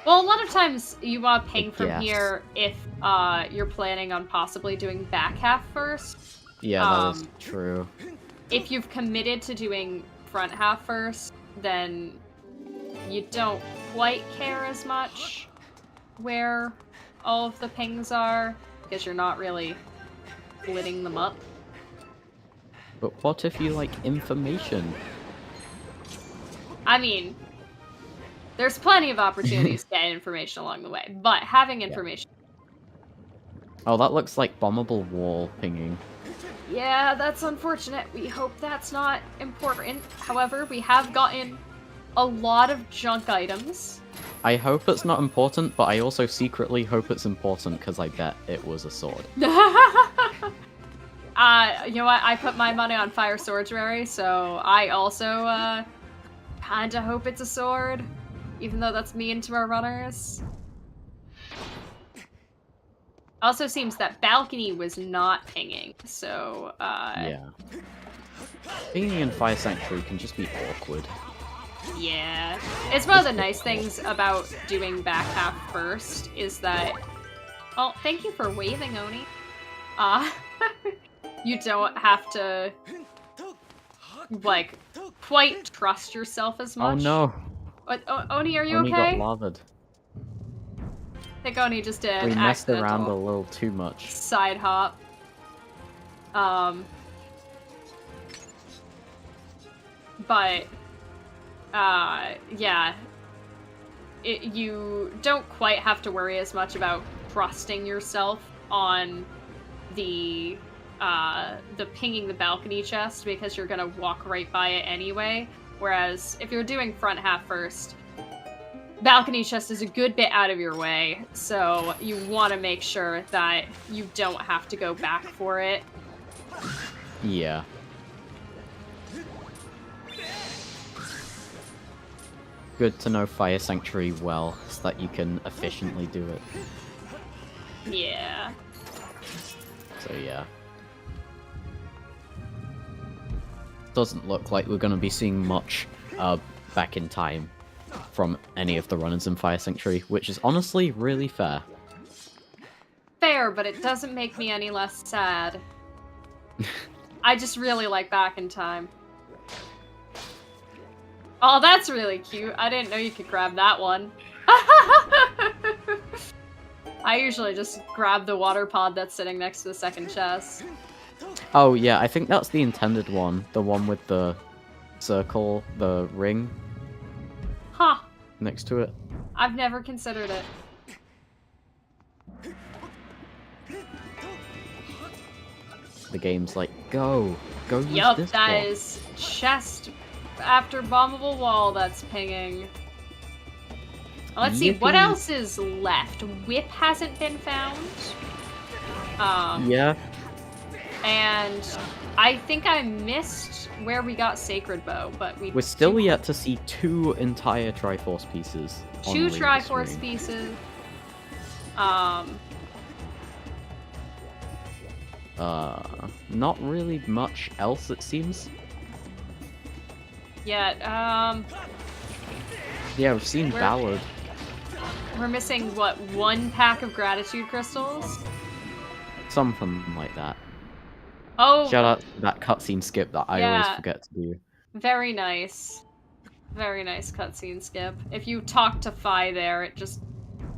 S3: Well, a lot of times you want to ping from
S2: Yes.
S3: here if you're planning on possibly doing back half first.
S2: Yeah, that is true.
S3: If you've committed to doing front half first, then you don't quite care as much where all of the pings are, because you're not really splitting them up.
S2: But what if you like information?
S3: I mean, there's plenty of opportunities to get information along the way, but having information...
S2: Oh, that looks like bombable wall pinging.
S3: Yeah, that's unfortunate. We hope that's not important. However, we have gotten a lot of junk items.
S2: I hope it's not important, but I also secretly hope it's important because I bet it was a sword.
S3: You know what? I put my money on Fire Swordsweary, so I also kinda hope it's a sword, even though that's mean to our runners. Also seems that balcony was not pinging, so
S2: Yeah. Pinging in Fire Sanctuary can just be awkward.
S3: yeah. It's one of the nice things about doing back half first is that... Oh, thank you for waving, Oni. You don't have to, like, quite trust yourself as much.
S2: Oh no!
S3: What, Oni, are you
S2: Oni
S3: okay?
S2: got lavaed.
S3: I think Oni just did
S2: We
S3: an
S2: messed around a
S3: accidental
S2: little too much.
S3: side hop. But yeah, you don't quite have to worry as much about trusting yourself on the pinging the balcony chest because you're gonna walk right by it anyway. Whereas if you're doing front half first, balcony chest is a good bit out of your way, so you want to make sure that you don't have to go back for it.
S2: Yeah. Good to know Fire Sanctuary well, so that you can efficiently do it.
S3: Yeah.
S2: So yeah. Doesn't look like we're going to be seeing much back in time from any of the runners in Fire Sanctuary, which is honestly really fair.
S3: Fair, but it doesn't make me any less sad. I just really like Back in Time. Oh, that's really cute. I didn't know you could grab that one. I usually just grab the water pod that's sitting next to the second chest.
S2: Oh yeah, I think that's the intended one. The one with the circle, the ring
S3: Huh.
S2: next to it.
S3: I've never considered it.
S2: The game's like, go use
S3: Yup,
S2: this
S3: that
S2: one.
S3: is chest after bombable wall that's pinging. Let's see, what
S2: Yippee.
S3: else is left? Whip hasn't been found.
S2: Yeah.
S3: And I think I missed where we got Sacred Bow, but
S2: We're still yet to see 2 entire Triforce pieces. on
S3: two
S2: Leader's
S3: Triforce
S2: Ring.
S3: pieces.
S2: Not really much else, it seems.
S3: Yeah,
S2: Yeah, we've seen
S3: Where-
S2: Ballad.
S3: we're missing, what, 1 pack of Gratitude Crystals?
S2: Something like that.
S3: Oh,
S2: Shout out to that cutscene skip that I always
S3: Yeah.
S2: forget to do.
S3: very nice. Very nice cutscene skip. If you talk to Fi there, it just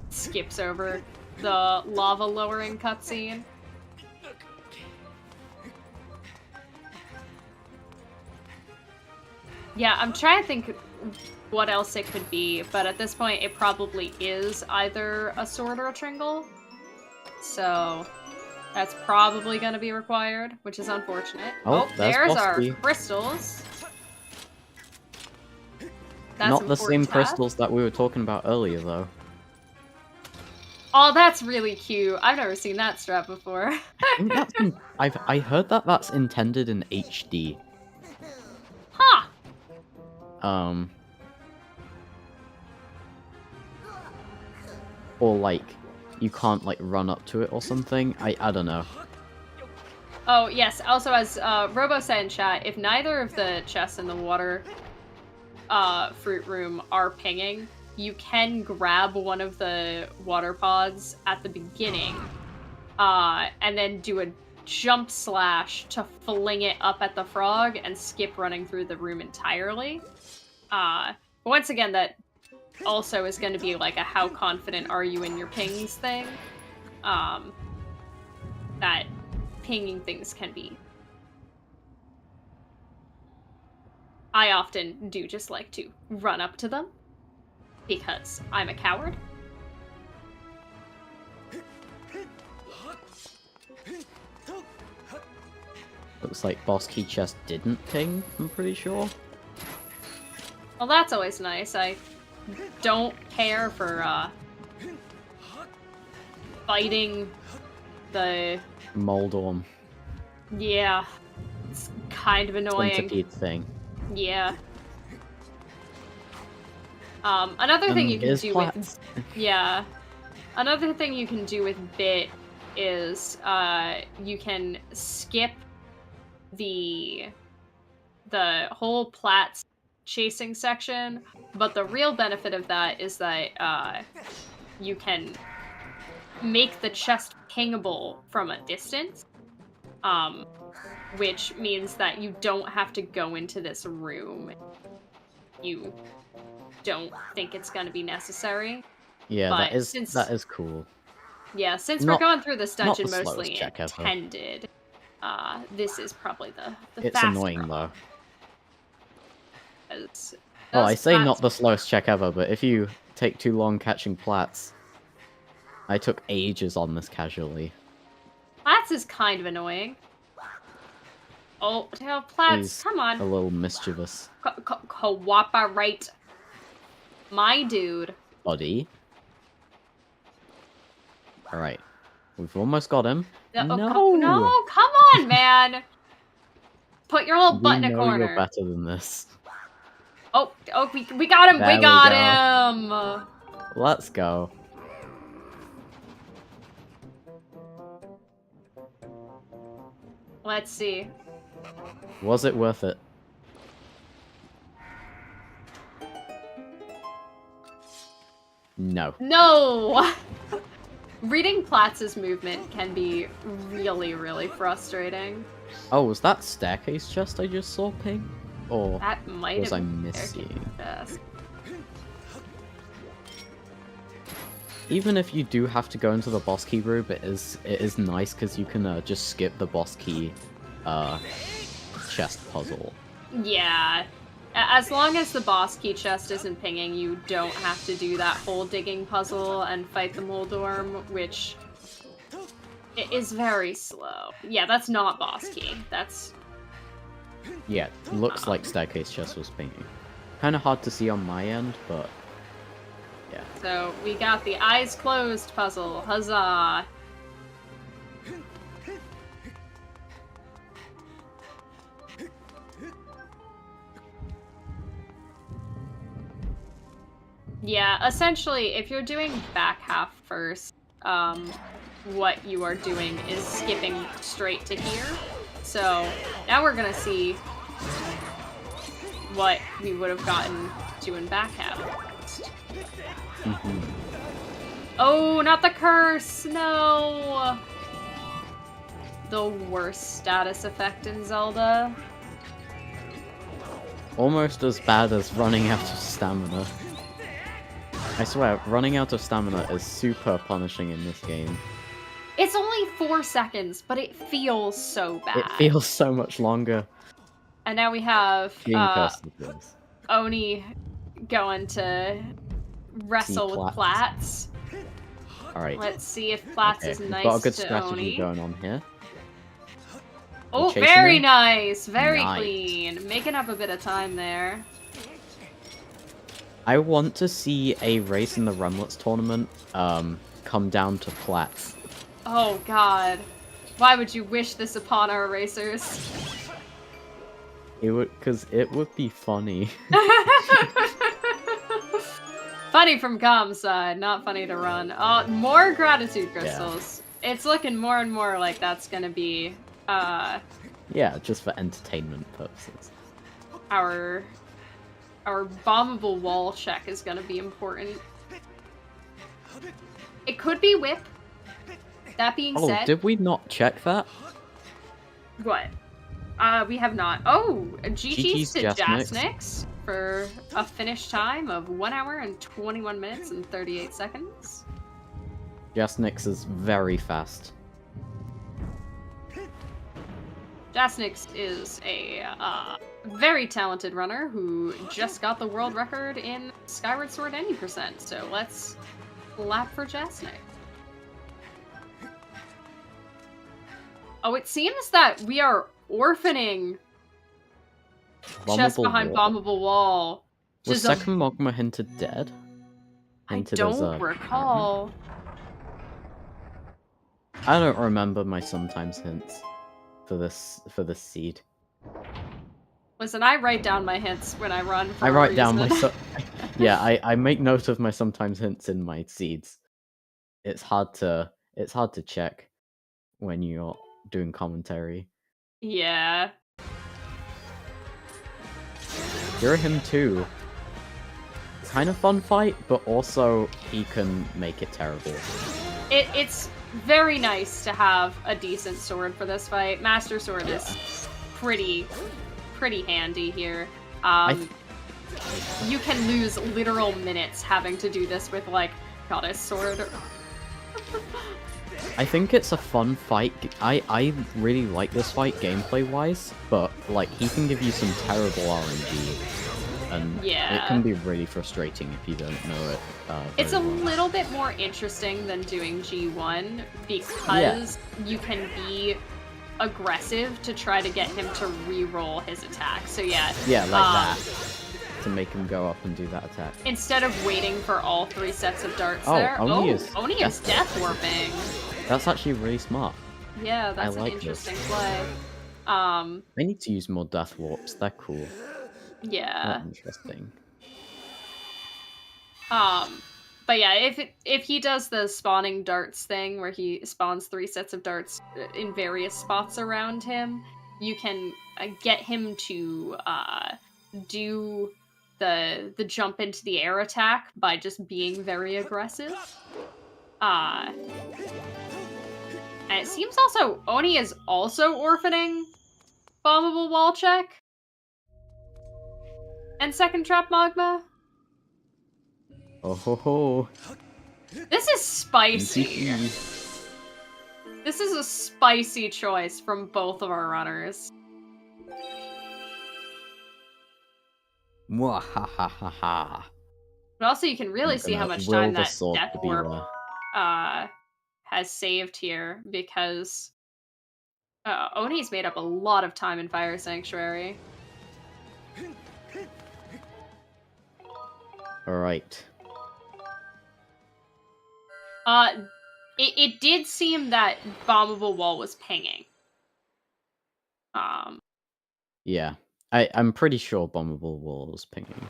S3: skips over the lava lowering cutscene. Yeah, I'm trying to think what else it could be, but at this point it probably is either a sword or a tringle. So that's probably going to be required, which is unfortunate.
S2: Oh, there's
S3: there's our
S2: Bosky.
S3: crystals. That's
S2: Not the same
S3: important to have.
S2: crystals that we were talking about earlier, though.
S3: Oh, that's really cute. I've never seen that strap before.
S2: I think that's I heard that that's intended in HD.
S3: Huh.
S2: Or like you can't like run up to it or something. I don't know.
S3: Oh, yes. Also, as Robo said in chat, if neither of the chests in the water fruit room are pinging, you can grab one of the water pods at the beginning and then do a jump slash to fling it up at the frog and skip running through the room entirely. But once again, that also is going to be like a how confident are you in your pings thing. That pinging things can be. I often do just like to run up to them because I'm a coward.
S2: Looks like Boss Key Chest didn't ping, I'm pretty sure.
S3: Well, that's always nice. I don't care for fighting the...
S2: Moldorm.
S3: Yeah, it's kind of annoying.
S2: Centipede thing.
S3: Yeah. Another thing you can
S2: Here's
S3: do
S2: plats.
S3: with... Yeah. Another thing you can do with Bit is you can skip the whole Platts chasing section, but the real benefit of that is that you can make the chest pingable from a distance, which means that you don't have to go into this room. You don't think it's going to be necessary.
S2: Yeah,
S3: But
S2: that is cool.
S3: Yeah, since
S2: Not-
S3: we're going through this
S2: not
S3: dungeon
S2: the
S3: mostly
S2: slowest check ever.
S3: intended, this is probably the
S2: It's
S3: fast
S2: annoying
S3: route.
S2: though.
S3: 'Cause
S2: Oh,
S3: Those
S2: I say not
S3: plats-
S2: the slowest check ever, but if you take too long catching plats, I took ages on this casually.
S3: Plats is kind of annoying. Oh, tail plats,
S2: He's
S3: come on.
S2: a little mischievous.
S3: Cooperate. My dude.
S2: Buddy. Alright. We've almost got him.
S3: No,
S2: No!
S3: no, come on, man. Put your little butt in a
S2: We know
S3: corner.
S2: you're better than this.
S3: Oh, we got him.
S2: There
S3: We
S2: we
S3: got
S2: go.
S3: him.
S2: Let's go.
S3: Let's see.
S2: Was it worth it? No.
S3: No. Reading Platz's movement can be really, really frustrating.
S2: Oh, was that staircase chest I just saw ping? Or
S3: That might
S2: was
S3: have
S2: I
S3: been
S2: missing?
S3: chest.
S2: Even if you do have to go into the boss key room, it is nice because you can just skip the boss key chest puzzle.
S3: Yeah. As long as the boss key chest isn't pinging, you don't have to do that whole digging puzzle and fight the Moldorm, which it is very slow. Yeah, that's not boss key. That's...
S2: Yeah, looks like staircase chest was pinging. Kind of hard to see on my end, but yeah.
S3: So, we got the eyes closed puzzle. Huzzah! Yeah, essentially, if you're doing back half first, what you are doing is skipping straight to here. So, now we're gonna see what we would have gotten doing back half. Oh, not the curse! No! The worst status effect in Zelda.
S2: Almost as bad as running out of stamina. I swear, running out of stamina is super punishing in this game.
S3: It's only 4 seconds, but it feels so bad.
S2: It feels so much longer.
S3: And now we have
S2: Being cursed with this.
S3: Oni going to wrestle
S2: See
S3: with
S2: Platts.
S3: Platts.
S2: Alright.
S3: Let's see if Platts
S2: Okay,
S3: is
S2: we've
S3: nice
S2: got a good
S3: to
S2: strategy
S3: Oni.
S2: going on here.
S3: Oh,
S2: chasing
S3: very
S2: him?
S3: nice! Very
S2: Nice.
S3: clean. Making up a bit of time there.
S2: I want to see a race in the Runlets tournament come down to Platts.
S3: Oh god. Why would you wish this upon our racers?
S2: Because it would be funny.
S3: Funny from Com's side, not funny to run. Oh, more gratitude crystals. Yeah. It's looking more and more like that's gonna be,
S2: yeah, just for entertainment purposes.
S3: Our bombable wall check is gonna be important. It could be whip. That being
S2: Oh,
S3: said...
S2: did we not check that?
S3: What? We have not. Oh, GG's to
S2: Jasnix.
S3: Jasnix for a finish time of 1 hour and 21 minutes and 38 seconds.
S2: Jasnix is very fast.
S3: Jasnix is a very talented runner who just got the world record in Skyward Sword 90%, so let's clap for Jasnix. Oh, it seems that we are orphaning just behind Bombable Wall.
S2: Was Second Mogma hinted dead? Hinted
S3: I
S2: as
S3: don't recall.
S2: I don't remember my sometimes hints for this seed.
S3: Listen, I write down my hints when I run. For
S2: I write down my
S3: reason.
S2: yeah. I make note of my sometimes hints in my seeds. It's hard to check when you're doing commentary.
S3: Yeah.
S2: You're him too. Kind of fun fight, but also he can make it terrible.
S3: It's very nice to have a decent sword for this fight. Master Sword is pretty handy here. You can lose literal minutes having to do this with, like, Goddess Sword.
S2: I think it's a fun fight. I really like this fight gameplay-wise, but, like, he can give you some terrible RNG. and it
S3: Yeah.
S2: can be really frustrating if you don't know it.
S3: It's a
S2: very well.
S3: little bit more interesting than doing G1 because you can be aggressive to try to get him to re-roll his attack. So yeah.
S2: Yeah, like that. To make him go up and do that attack.
S3: Instead of waiting for all 3 sets of darts
S2: Oh,
S3: there.
S2: Oni is
S3: Oni is death warping.
S2: That's actually really smart.
S3: Yeah, that's
S2: like
S3: an
S2: this.
S3: interesting play.
S2: They need to use more death warps. They're cool.
S3: Yeah.
S2: Not interesting.
S3: But yeah, if he does the spawning darts thing where he spawns 3 sets of darts in various spots around him, you can get him to do the jump into the air attack by just being very aggressive. And it seems also Oni is also orphaning bombable wall check and second trap magma.
S2: Oh ho ho.
S3: This is spicy.
S2: Indeed.
S3: This is a spicy choice from both of our runners.
S2: Mwahahaha.
S3: But also you can really see how much time that Death Warp has saved here, because Oni's made up a lot of time in Fire Sanctuary.
S2: Alright.
S3: It did seem that bombable wall was pinging.
S2: Yeah. I'm pretty sure bombable wall was pinging.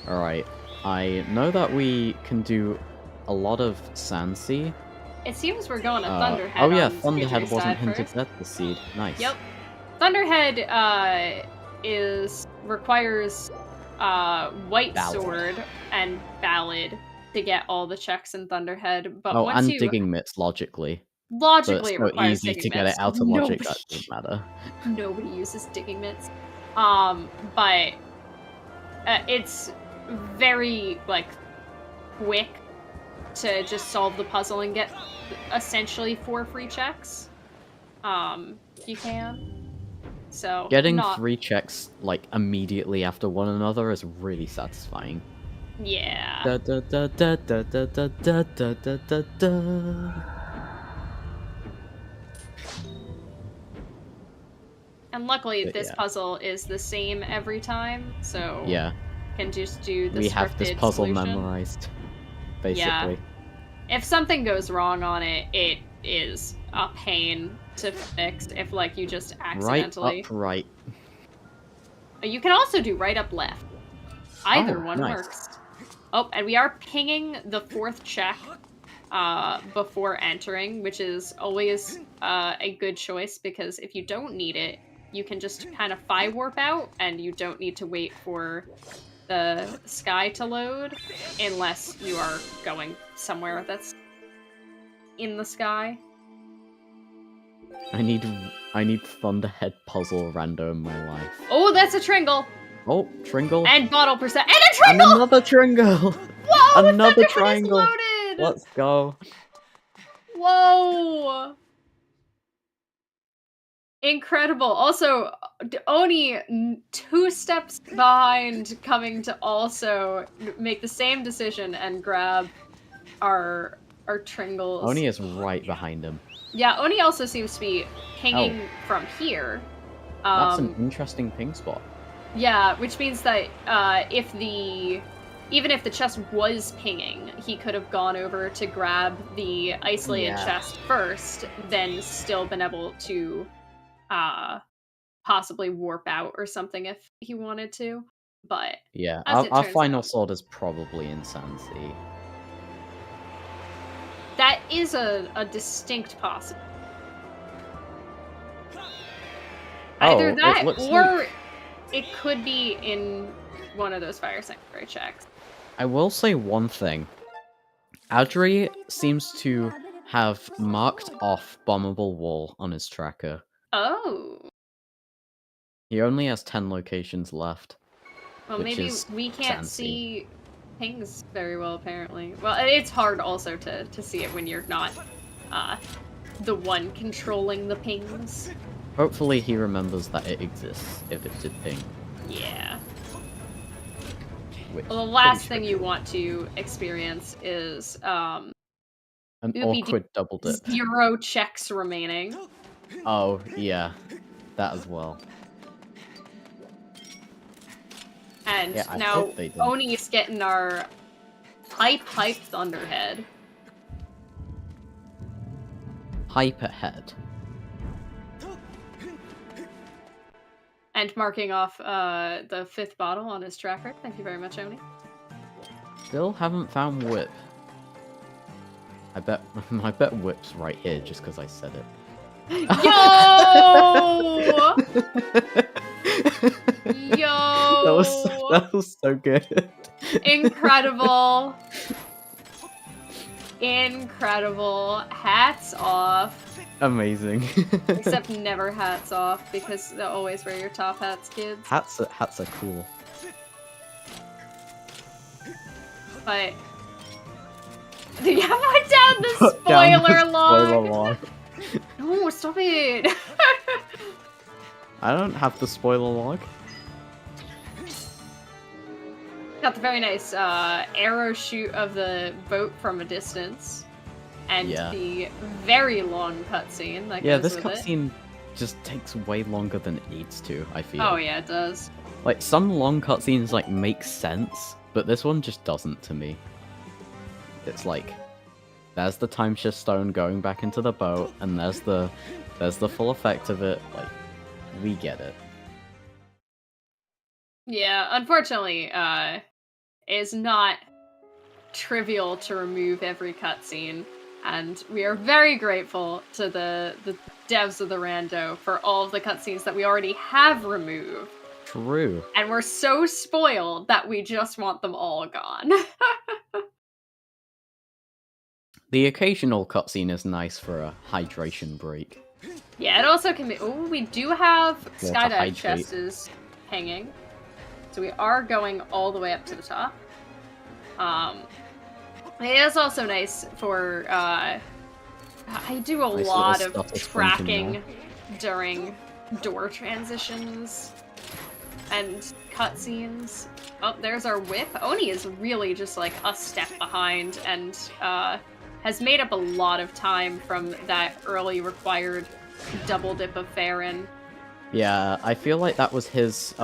S2: Alright. I know that we can do a lot of Sandsea.
S3: It seems we're going to Thunderhead.
S2: Oh yeah,
S3: on
S2: Thunderhead
S3: Speedrun's
S2: wasn't
S3: side
S2: hinted
S3: first.
S2: at the seed. Nice.
S3: Yep. Thunderhead requires White
S2: Ballad.
S3: Sword and Ballad to get all the checks in Thunderhead. But
S2: Oh,
S3: once
S2: and
S3: you
S2: digging mitts logically.
S3: logically, it
S2: But it's so
S3: requires
S2: easy
S3: digging
S2: to get
S3: mitts.
S2: it out of logic that doesn't matter.
S3: Nobody uses digging mitts. But it's very quick to just solve the puzzle and get essentially 4 free checks. If you can. So
S2: Getting 3 checks immediately after one another is really satisfying.
S3: Yeah.
S2: Da, da, da, da, da, da, da, da, da, da, da, da.
S3: And luckily,
S2: But
S3: this
S2: yeah.
S3: puzzle is the same every time, so
S2: Yeah,
S3: can just do the
S2: we have this
S3: scripted
S2: puzzle
S3: solution.
S2: memorized, basically.
S3: Yeah. If something goes wrong on it, it is a pain to fix if you just accidentally.
S2: Right up, right.
S3: You can also do right up, left. Either
S2: Oh,
S3: one
S2: nice.
S3: works. Oh, and we are pinging the 4th check before entering, which is always a good choice, because if you don't need it, you can just kind of Phi warp out, and you don't need to wait for the sky to load, unless you are going somewhere that's in the sky.
S2: I need Thunderhead puzzle rando in my life.
S3: Oh, that's a Tringle!
S2: Oh, Tringle.
S3: And bottle percent, and a
S2: And
S3: Tringle!
S2: another Tringle!
S3: Whoa!
S2: Another
S3: Thunderhead is
S2: triangle!
S3: loaded!
S2: Let's go.
S3: Whoa! Incredible. Also, Oni 2 steps behind, coming to also make the same decision and grab our Tringles.
S2: Oni is right behind him.
S3: Yeah, Oni also seems to be pinging from here.
S2: That's an interesting ping spot.
S3: Yeah, which means that even if the chest was pinging, he could have gone over to grab the isolated chest first, then still been able to possibly warp out or something if he wanted to. But
S2: yeah,
S3: as it
S2: our
S3: turns
S2: final
S3: out,
S2: sword is probably in Sandsea.
S3: that is a distinct possibility. Either
S2: Oh,
S3: that,
S2: it looks
S3: or
S2: like...
S3: it could be in one of those Fire Sanctuary checks.
S2: I will say one thing. Adri seems to have marked off bombable wall on his tracker.
S3: Oh.
S2: He only has 10 locations left.
S3: Well,
S2: which
S3: maybe
S2: is
S3: we can't
S2: Sandsea.
S3: see pings very well, apparently. Well, it's hard also to see it when you're not the one controlling the pings.
S2: Hopefully he remembers that it exists if it did ping.
S3: Yeah.
S2: Which
S3: Well, the
S2: is
S3: last
S2: pretty
S3: thing you want to experience is
S2: An
S3: Ooby
S2: awkward double dip.
S3: 0 checks remaining.
S2: Oh, yeah. That as well.
S3: And
S2: Yeah, I
S3: now
S2: hope they do.
S3: Oni's getting our hype Thunderhead.
S2: Hype ahead.
S3: And marking off the 5th bottle on his tracker. Thank you very much, Oni.
S2: Still haven't found Whip. I bet Whip's right here just because I said it.
S3: Yo! Yo!
S2: That was so good.
S3: Incredible. Incredible. Hats off.
S2: Amazing.
S3: Except never hats off, because they'll always wear your top hats, kids.
S2: Hats are cool.
S3: But... Yeah, put down the
S2: Put down
S3: spoiler
S2: the
S3: log!
S2: spoiler log.
S3: No, stop it!
S2: I don't have the spoiler log.
S3: Got the very nice arrow shoot of the boat from a distance. And
S2: Yeah.
S3: the very long cutscene that
S2: Yeah,
S3: goes
S2: this
S3: with it.
S2: cutscene just takes way longer than it needs to, I feel.
S3: Oh yeah, it does.
S2: Like, some long cutscenes, like, make sense, but this one just doesn't to me. It's like, there's the time shift stone going back into the boat, and there's the full effect of it. Like, we get it.
S3: Yeah, unfortunately, it's not trivial to remove every cutscene, and we are very grateful to the devs of the Rando for all of the cutscenes that we already have removed.
S2: True.
S3: And we're so spoiled that we just want them all gone.
S2: The occasional cutscene is nice for a hydration break.
S3: Yeah, it also can be... Oh, we do have
S2: Yeah, to
S3: skydive
S2: hydrate.
S3: chests hanging. So we are going all the way up to the top. It is also nice for... I do a
S2: Nice
S3: lot
S2: little
S3: of
S2: stutter sponking
S3: tracking during door transitions and cutscenes. Oh, there's our whip. Oni is really just like a step behind and has made up a lot of time from that early required double dip of Farron.
S2: Yeah, I feel like that was his,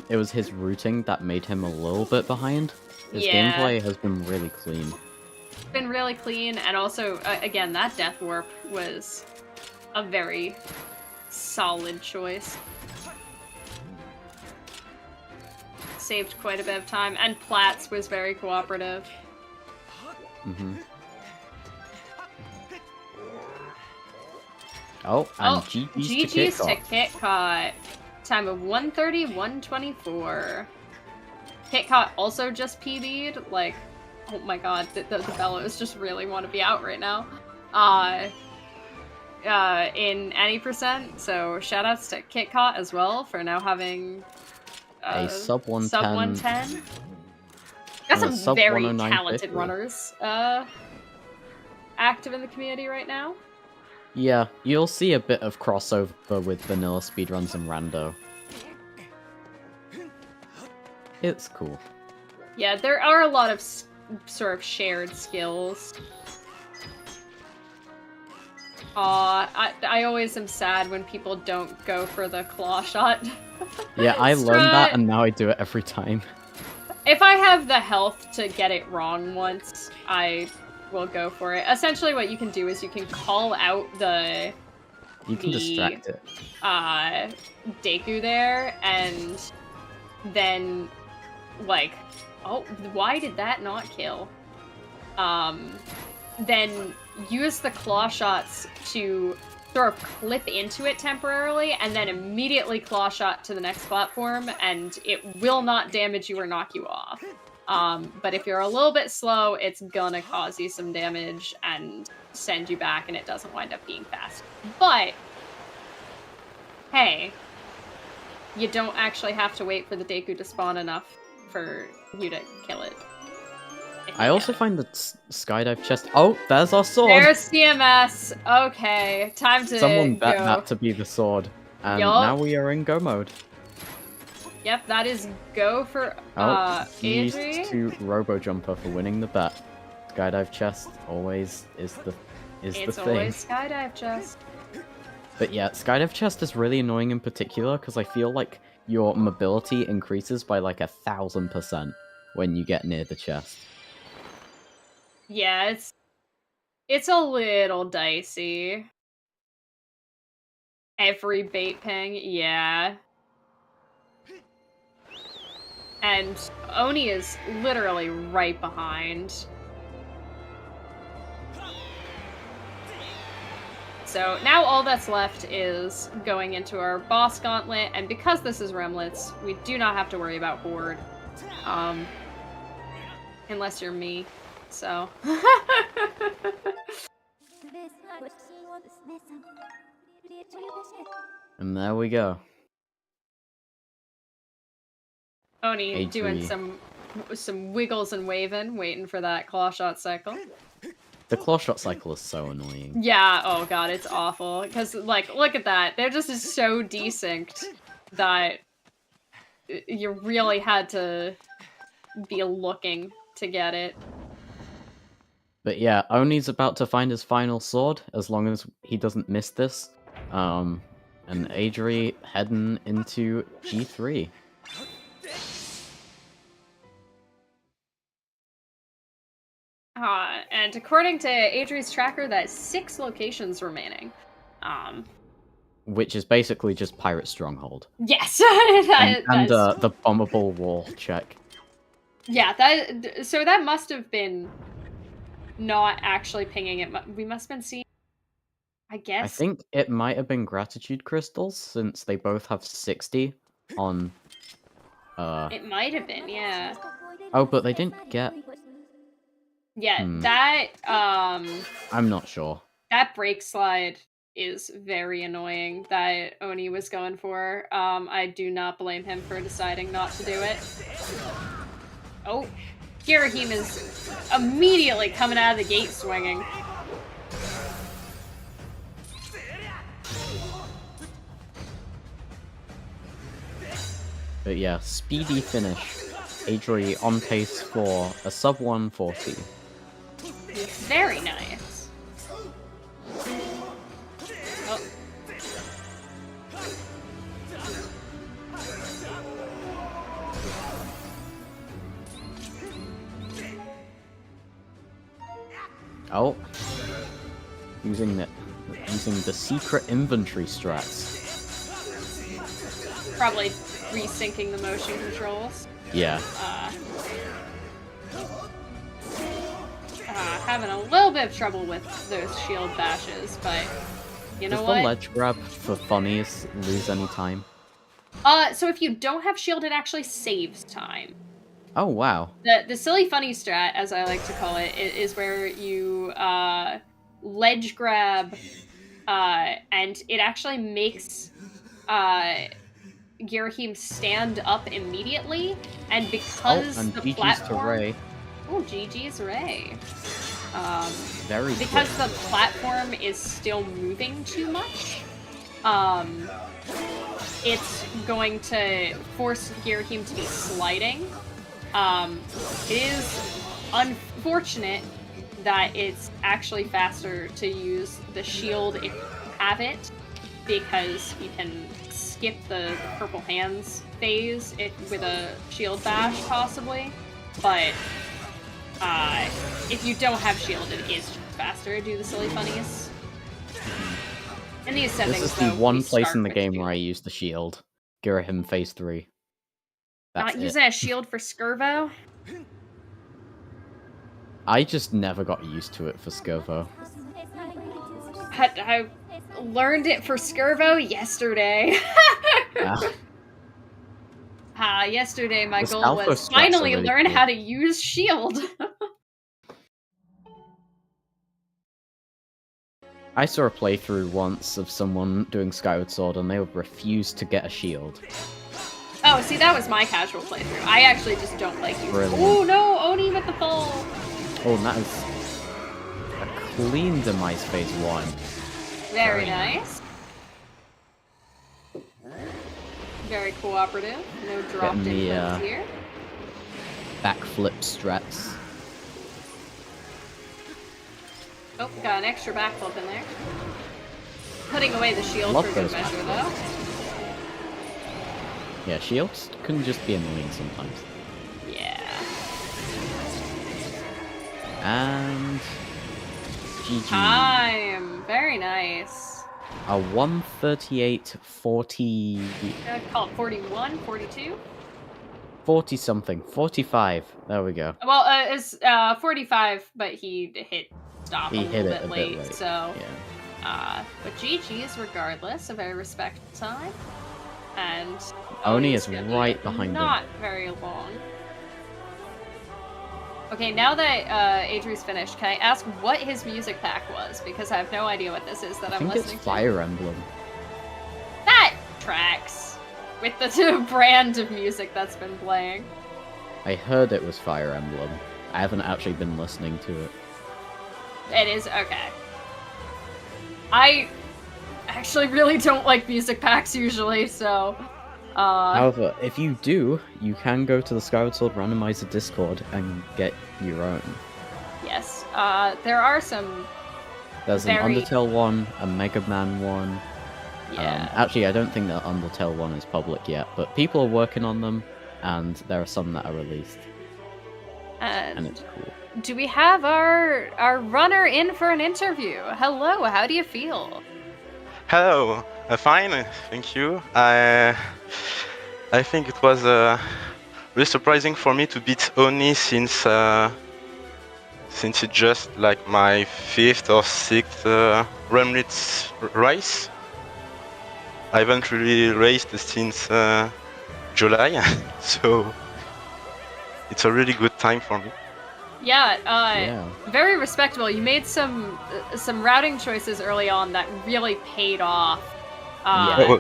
S2: it was his routing that made him a little bit behind. His
S3: Yeah.
S2: gameplay has been really clean.
S3: Been really clean, and also, again, that death warp was a very solid choice. Saved quite a bit of time, and Platts was very cooperative.
S2: Mm-hmm. Oh, and GG's to
S3: GG's to
S2: kickoff.
S3: KitKat. Time of 1:30, 1:24. KitKat also just PB'd, like, oh my god, the bellows just really want to be out right now. In any percent, so shoutouts to KitKat as well for now having
S2: A sub 110.
S3: Sub 110. Got
S2: And a
S3: some
S2: sub
S3: very
S2: 109
S3: talented
S2: victory.
S3: runners active in the community right now.
S2: Yeah, you'll see a bit of crossover with vanilla speedruns and rando. It's cool.
S3: Yeah, there are a lot of sort of shared skills. I always am sad when people don't go for the claw shot.
S2: Yeah, I learned that
S3: Strut.
S2: and now I do it every time.
S3: If I have the health to get it wrong once, I will go for it. Essentially what you can do is you can call out the
S2: You can distract it.
S3: Deku there, and then, like, oh, why did that not kill? Then use the claw shots to sort of clip into it temporarily, and then immediately claw shot to the next platform, and it will not damage you or knock you off. But if you're a little bit slow, it's gonna cause you some damage and send you back, and it doesn't wind up being fast. But, hey, you don't actually have to wait for the Deku to spawn enough for you to kill it.
S2: I also find the skydive chest. Oh, there's our sword!
S3: There's CMS. Okay, time to
S2: Someone bet
S3: go.
S2: that to be the sword. And
S3: Yup.
S2: now we are in go mode.
S3: Yep, that is go for
S2: Used
S3: Adri.
S2: to Robo Jumper for winning the bet. Skydive chest always is the
S3: It's
S2: thing.
S3: always skydive chest.
S2: But yeah, Skydive chest is really annoying in particular because I feel like your mobility increases by like 1,000% when you get near the chest.
S3: Yeah, it's a little dicey. Every bait ping, yeah. And Oni is literally right behind. So now all that's left is going into our boss gauntlet, and because this is Remlets, we do not have to worry about Horde. Unless you're me, so.
S2: And there we go.
S3: Oni
S2: Adri.
S3: doing some wiggles and waving, waiting for that claw shot cycle.
S2: The claw shot cycle is so annoying.
S3: Yeah, oh god, it's awful. Because, like, look at that. They're just so desynced that you really had to be looking to get it.
S2: But yeah, Oni's about to find his final sword, as long as he doesn't miss this. And Adri heading into G3.
S3: And according to Adri's tracker, that's 6 locations remaining.
S2: Which is basically just Pirate Stronghold.
S3: Yes!
S2: and the bombable wall check.
S3: Yeah, so that must have been not actually pinging it. We must have been seeing, I guess.
S2: I think it might have been Gratitude Crystals, since they both have 60 on...
S3: It might have been, yeah.
S2: Oh, but they didn't get...
S3: Yeah, that,
S2: I'm not sure.
S3: That brake slide is very annoying that Oni was going for. I do not blame him for deciding not to do it. Oh, Girahim is immediately coming out of the gate swinging.
S2: But yeah, speedy finish. Adri on pace for a sub 140.
S3: Very nice. Oh.
S2: Oh. Using the secret inventory strats.
S3: Probably resyncing the motion controls.
S2: Yeah.
S3: Having a little bit of trouble with those shield bashes, but you know
S2: Does
S3: what?
S2: the ledge grab for funnies lose any time?
S3: So if you don't have shield, it actually saves time.
S2: Oh, wow.
S3: The silly funny strat, as I like to call it, is where you ledge grab, and it actually makes Girahim stand up immediately, and because
S2: and
S3: the
S2: GG's
S3: platform...
S2: to Ray.
S3: Oh, GG's Ray.
S2: Very
S3: because
S2: quick.
S3: the platform is still moving too much, it's going to force Girahim to be sliding. It is unfortunate that it's actually faster to use the shield if you have it, because you can skip the purple hands phase with a shield bash, possibly. But if you don't have shield, it is just faster to do the silly funnies. In these settings,
S2: This is the
S3: though,
S2: one
S3: we
S2: place
S3: start
S2: in the
S3: with
S2: game
S3: shield.
S2: where I use the shield. Girahim phase 3. That's
S3: Not
S2: it.
S3: using a shield for Skirvo?
S2: I just never got used to it for Skirvo.
S3: I learned it for Skirvo yesterday. Yesterday my
S2: The
S3: goal
S2: Scalpo
S3: was
S2: strats are
S3: finally
S2: really
S3: learn
S2: cool.
S3: how to use shield.
S2: I saw a playthrough once of someone doing Skyward Sword and they would refuse to get a shield.
S3: Oh, see, that was my casual playthrough. I actually just don't like using.
S2: Brilliant.
S3: Oh no, Oni with the fall.
S2: Oh, and that is a clean demise phase 1.
S3: Very
S2: Very
S3: nice. Very cooperative. No dropped
S2: Getting the,
S3: inputs here.
S2: Backflip strats.
S3: Oh, got an extra backflip in there. Putting away the shield
S2: Love
S3: for good
S2: those
S3: measure,
S2: backflips.
S3: though.
S2: Yeah, shields can just be annoying sometimes.
S3: Yeah.
S2: And GG.
S3: Time. Very nice.
S2: A 138.40.
S3: I'd call it 41, 42?
S2: 40 something. 45. There we go.
S3: Well, it's 45, but he hit stop
S2: He
S3: a
S2: hit
S3: little
S2: it
S3: bit
S2: a
S3: late,
S2: bit late.
S3: so.
S2: Yeah.
S3: But GG's regardless, a very respectable time. And
S2: Oni is
S3: gonna be
S2: right behind him.
S3: Not very long. Okay, now that Adri's finished, can I ask what his music pack was? Because I have no idea what this is that
S2: I
S3: I'm
S2: think
S3: listening
S2: it's
S3: to.
S2: Fire Emblem.
S3: That tracks with the brand of music that's been playing.
S2: I heard it was Fire Emblem. I haven't actually been listening to it.
S3: It is okay. I actually really don't like music packs usually, so.
S2: However, if you do, you can go to the Skyward Sword Randomizer Discord and get your own.
S3: Yes, there are some.
S2: There's
S3: Very-
S2: an Undertale one, a Mega Man one.
S3: Yeah.
S2: Actually, I don't think the Undertale one is public yet, but people are working on them, and there are some that are released, and
S3: And
S2: it's cool.
S3: do we have our runner in for an interview? Hello, how do you feel?
S4: Hello, fine, thank you. I think it was really surprising for me to beat Oni since it's just like my 5th or 6th Remnants race. I haven't really raced since July, so it's a really good time for me.
S3: Yeah,
S2: Yeah.
S3: very respectable. You made some routing choices early on that really paid off.
S2: Yeah.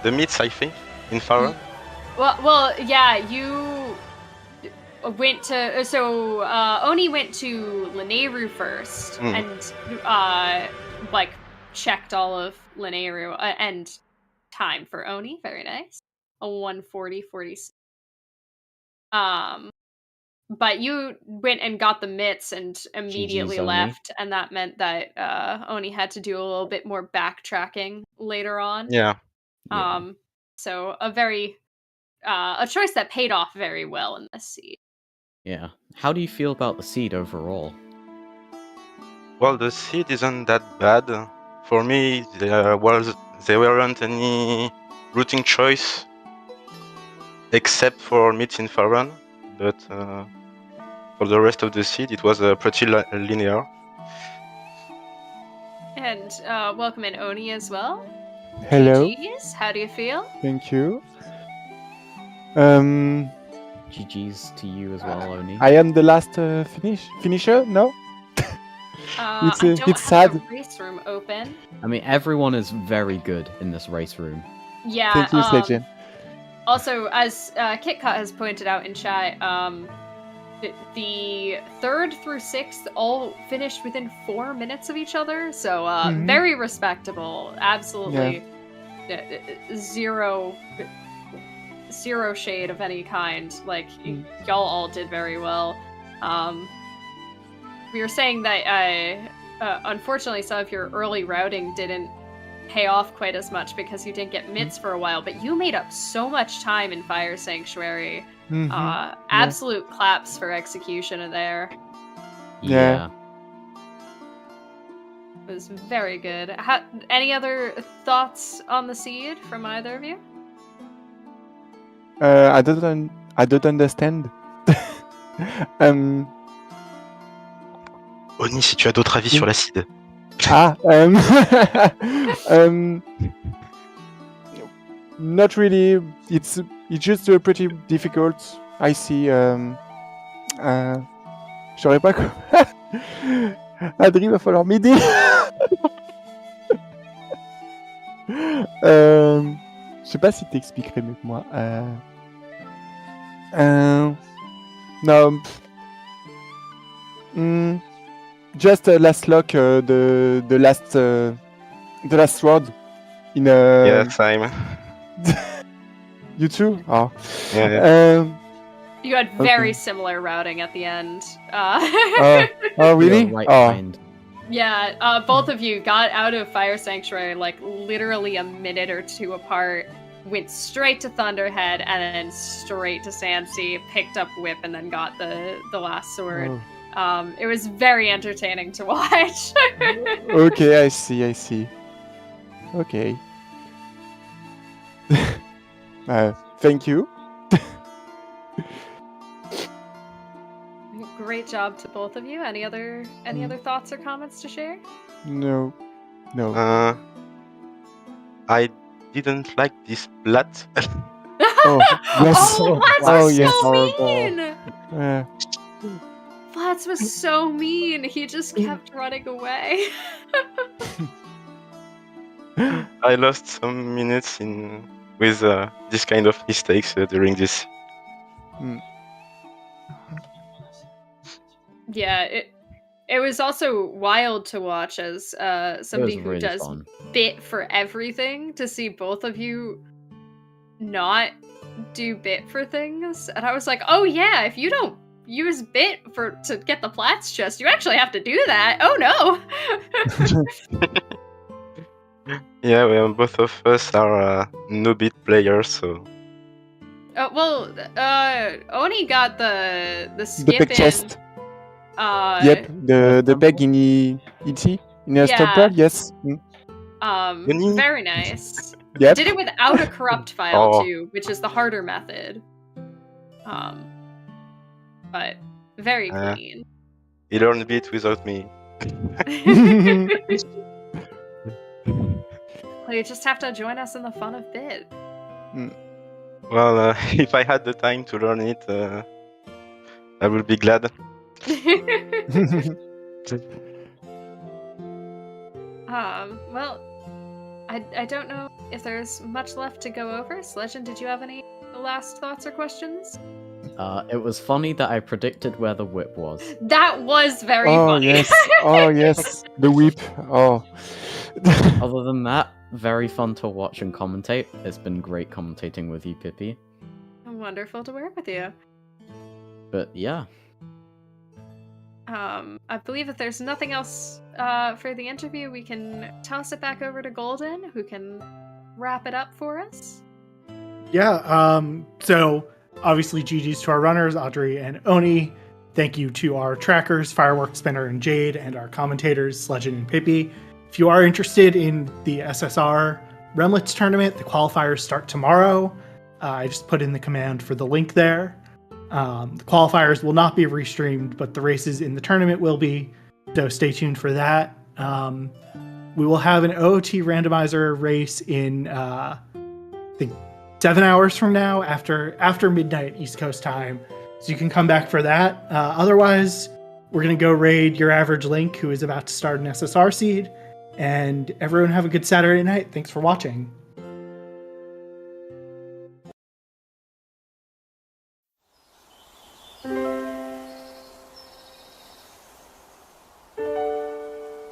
S4: The meets, I think, in Farah.
S3: Well, yeah, you went to Oni went to Lineru first and like checked all of Lineru and time for Oni, very nice, a 1:40:46. But you went and got the mitts and immediately
S2: GG's Oni.
S3: left, and that meant that Oni had to do a little bit more backtracking later on.
S4: Yeah.
S2: Yeah.
S3: So a very a choice that paid off very well in this seed.
S2: Yeah. How do you feel about the seed overall?
S4: Well, the seed isn't that bad. For me, there weren't any routing choice except for meets in Faran, but for the rest of the seed, it was pretty linear.
S3: And welcome in Oni as well.
S5: Hello,
S3: GG's, how do you feel?
S5: thank you.
S2: GG's to you as well, Oni.
S5: I am the last finisher. No,
S3: I
S5: It's,
S3: don't
S5: it's
S3: have
S5: sad.
S3: the race room open.
S2: I mean, everyone is very good in this race room.
S3: Yeah.
S5: Thank you, Sledgen.
S3: Also, as KitKat has pointed out in chat, the 3rd through 6th all finished within 4 minutes of each other, so
S5: Mhm.
S3: very respectable. Absolutely zero shade of any kind. Like, y'all all did very well. We were saying that unfortunately some of your early routing didn't pay off quite as much because you didn't get mitts for a while, but you made up so much time in Fire Sanctuary.
S5: Mhm.
S3: Absolute claps for execution there.
S5: Yeah.
S3: It was very good. Any other thoughts on the seed from either of you?
S5: I don't understand.
S4: Oni, si tu as d'autres avis sur l'acide.
S5: Not really. It's just pretty difficult. I see. Je saurais pas quoi. Adri, va falloir m'aider. Je sais pas si t'expliquerais mieux que moi. No. Just last lock, the last word in
S4: Yeah, same.
S5: You too? Oh.
S4: Yeah.
S3: You had very
S5: Okay.
S3: similar routing at the end.
S5: Oh, really?
S2: You're right
S5: Oh.
S2: behind.
S3: Yeah, both of you got out of Fire Sanctuary like literally a minute or two apart, went straight to Thunderhead, and then straight to Sandsea, picked up Whip, and then got the last sword.
S5: Oh.
S3: It was very entertaining to watch.
S5: Okay, I see. Okay. Thank you.
S3: Great job to both of you. Any other thoughts or comments to share?
S5: No.
S4: I didn't like this plat.
S5: Oh, yes.
S3: Oh, Flats
S5: Oh,
S3: was
S5: yes.
S3: so
S2: Horrible.
S3: mean! Flats was so mean. He just kept running away.
S4: I lost some minutes with this kind of mistakes during this.
S3: Yeah, it was also wild to watch as somebody who
S2: really
S3: does
S2: fun.
S3: bit for everything, to see both of you not do bit for things. And I was like, oh yeah, if you don't use bit to get the Platts chest, you actually have to do that. Oh no.
S4: Yeah, well, both of us are no bit players, so.
S3: Oni got the
S5: The
S3: skip
S5: big
S3: in.
S5: chest. Yep, the bag in a stumper, yes.
S3: Very nice.
S5: Yep.
S3: Did it without a corrupt file
S4: Oh.
S3: too, which is the harder method. But very clean.
S4: He learned bit without me.
S3: Well, you just have to join us in the fun of bit.
S4: Well, if I had the time to learn it, I would be glad.
S3: Well, I don't know if there's much left to go over. Sledgen, did you have any last thoughts or questions?
S2: It was funny that I predicted where the whip was.
S3: That was very
S5: Oh,
S3: funny.
S5: yes. Oh, yes. The whip. Oh.
S2: Other than that, very fun to watch and commentate. It's been great commentating with you, Pippi.
S3: Wonderful to work with you.
S2: But yeah.
S3: I believe if there's nothing else for the interview, we can toss it back over to Golden, who can wrap it up for us.
S1: Yeah, so obviously GG's to our runners, Audrey and Oni. Thank you to our trackers, Fireworks Spinner and Jade, and our commentators, Sledgen and Pippi. If you are interested in the SSR Remlets tournament, the qualifiers start tomorrow. I just put in the command for the link there. The qualifiers will not be restreamed, but the races in the tournament will be, so stay tuned for that. We will have an OOT randomizer race in, I think, 7 hours from now, after midnight East Coast time, so you can come back for that. Otherwise, we're going to go raid your average Link, who is about to start an SSR seed, and everyone have a good Saturday night. Thanks for watching.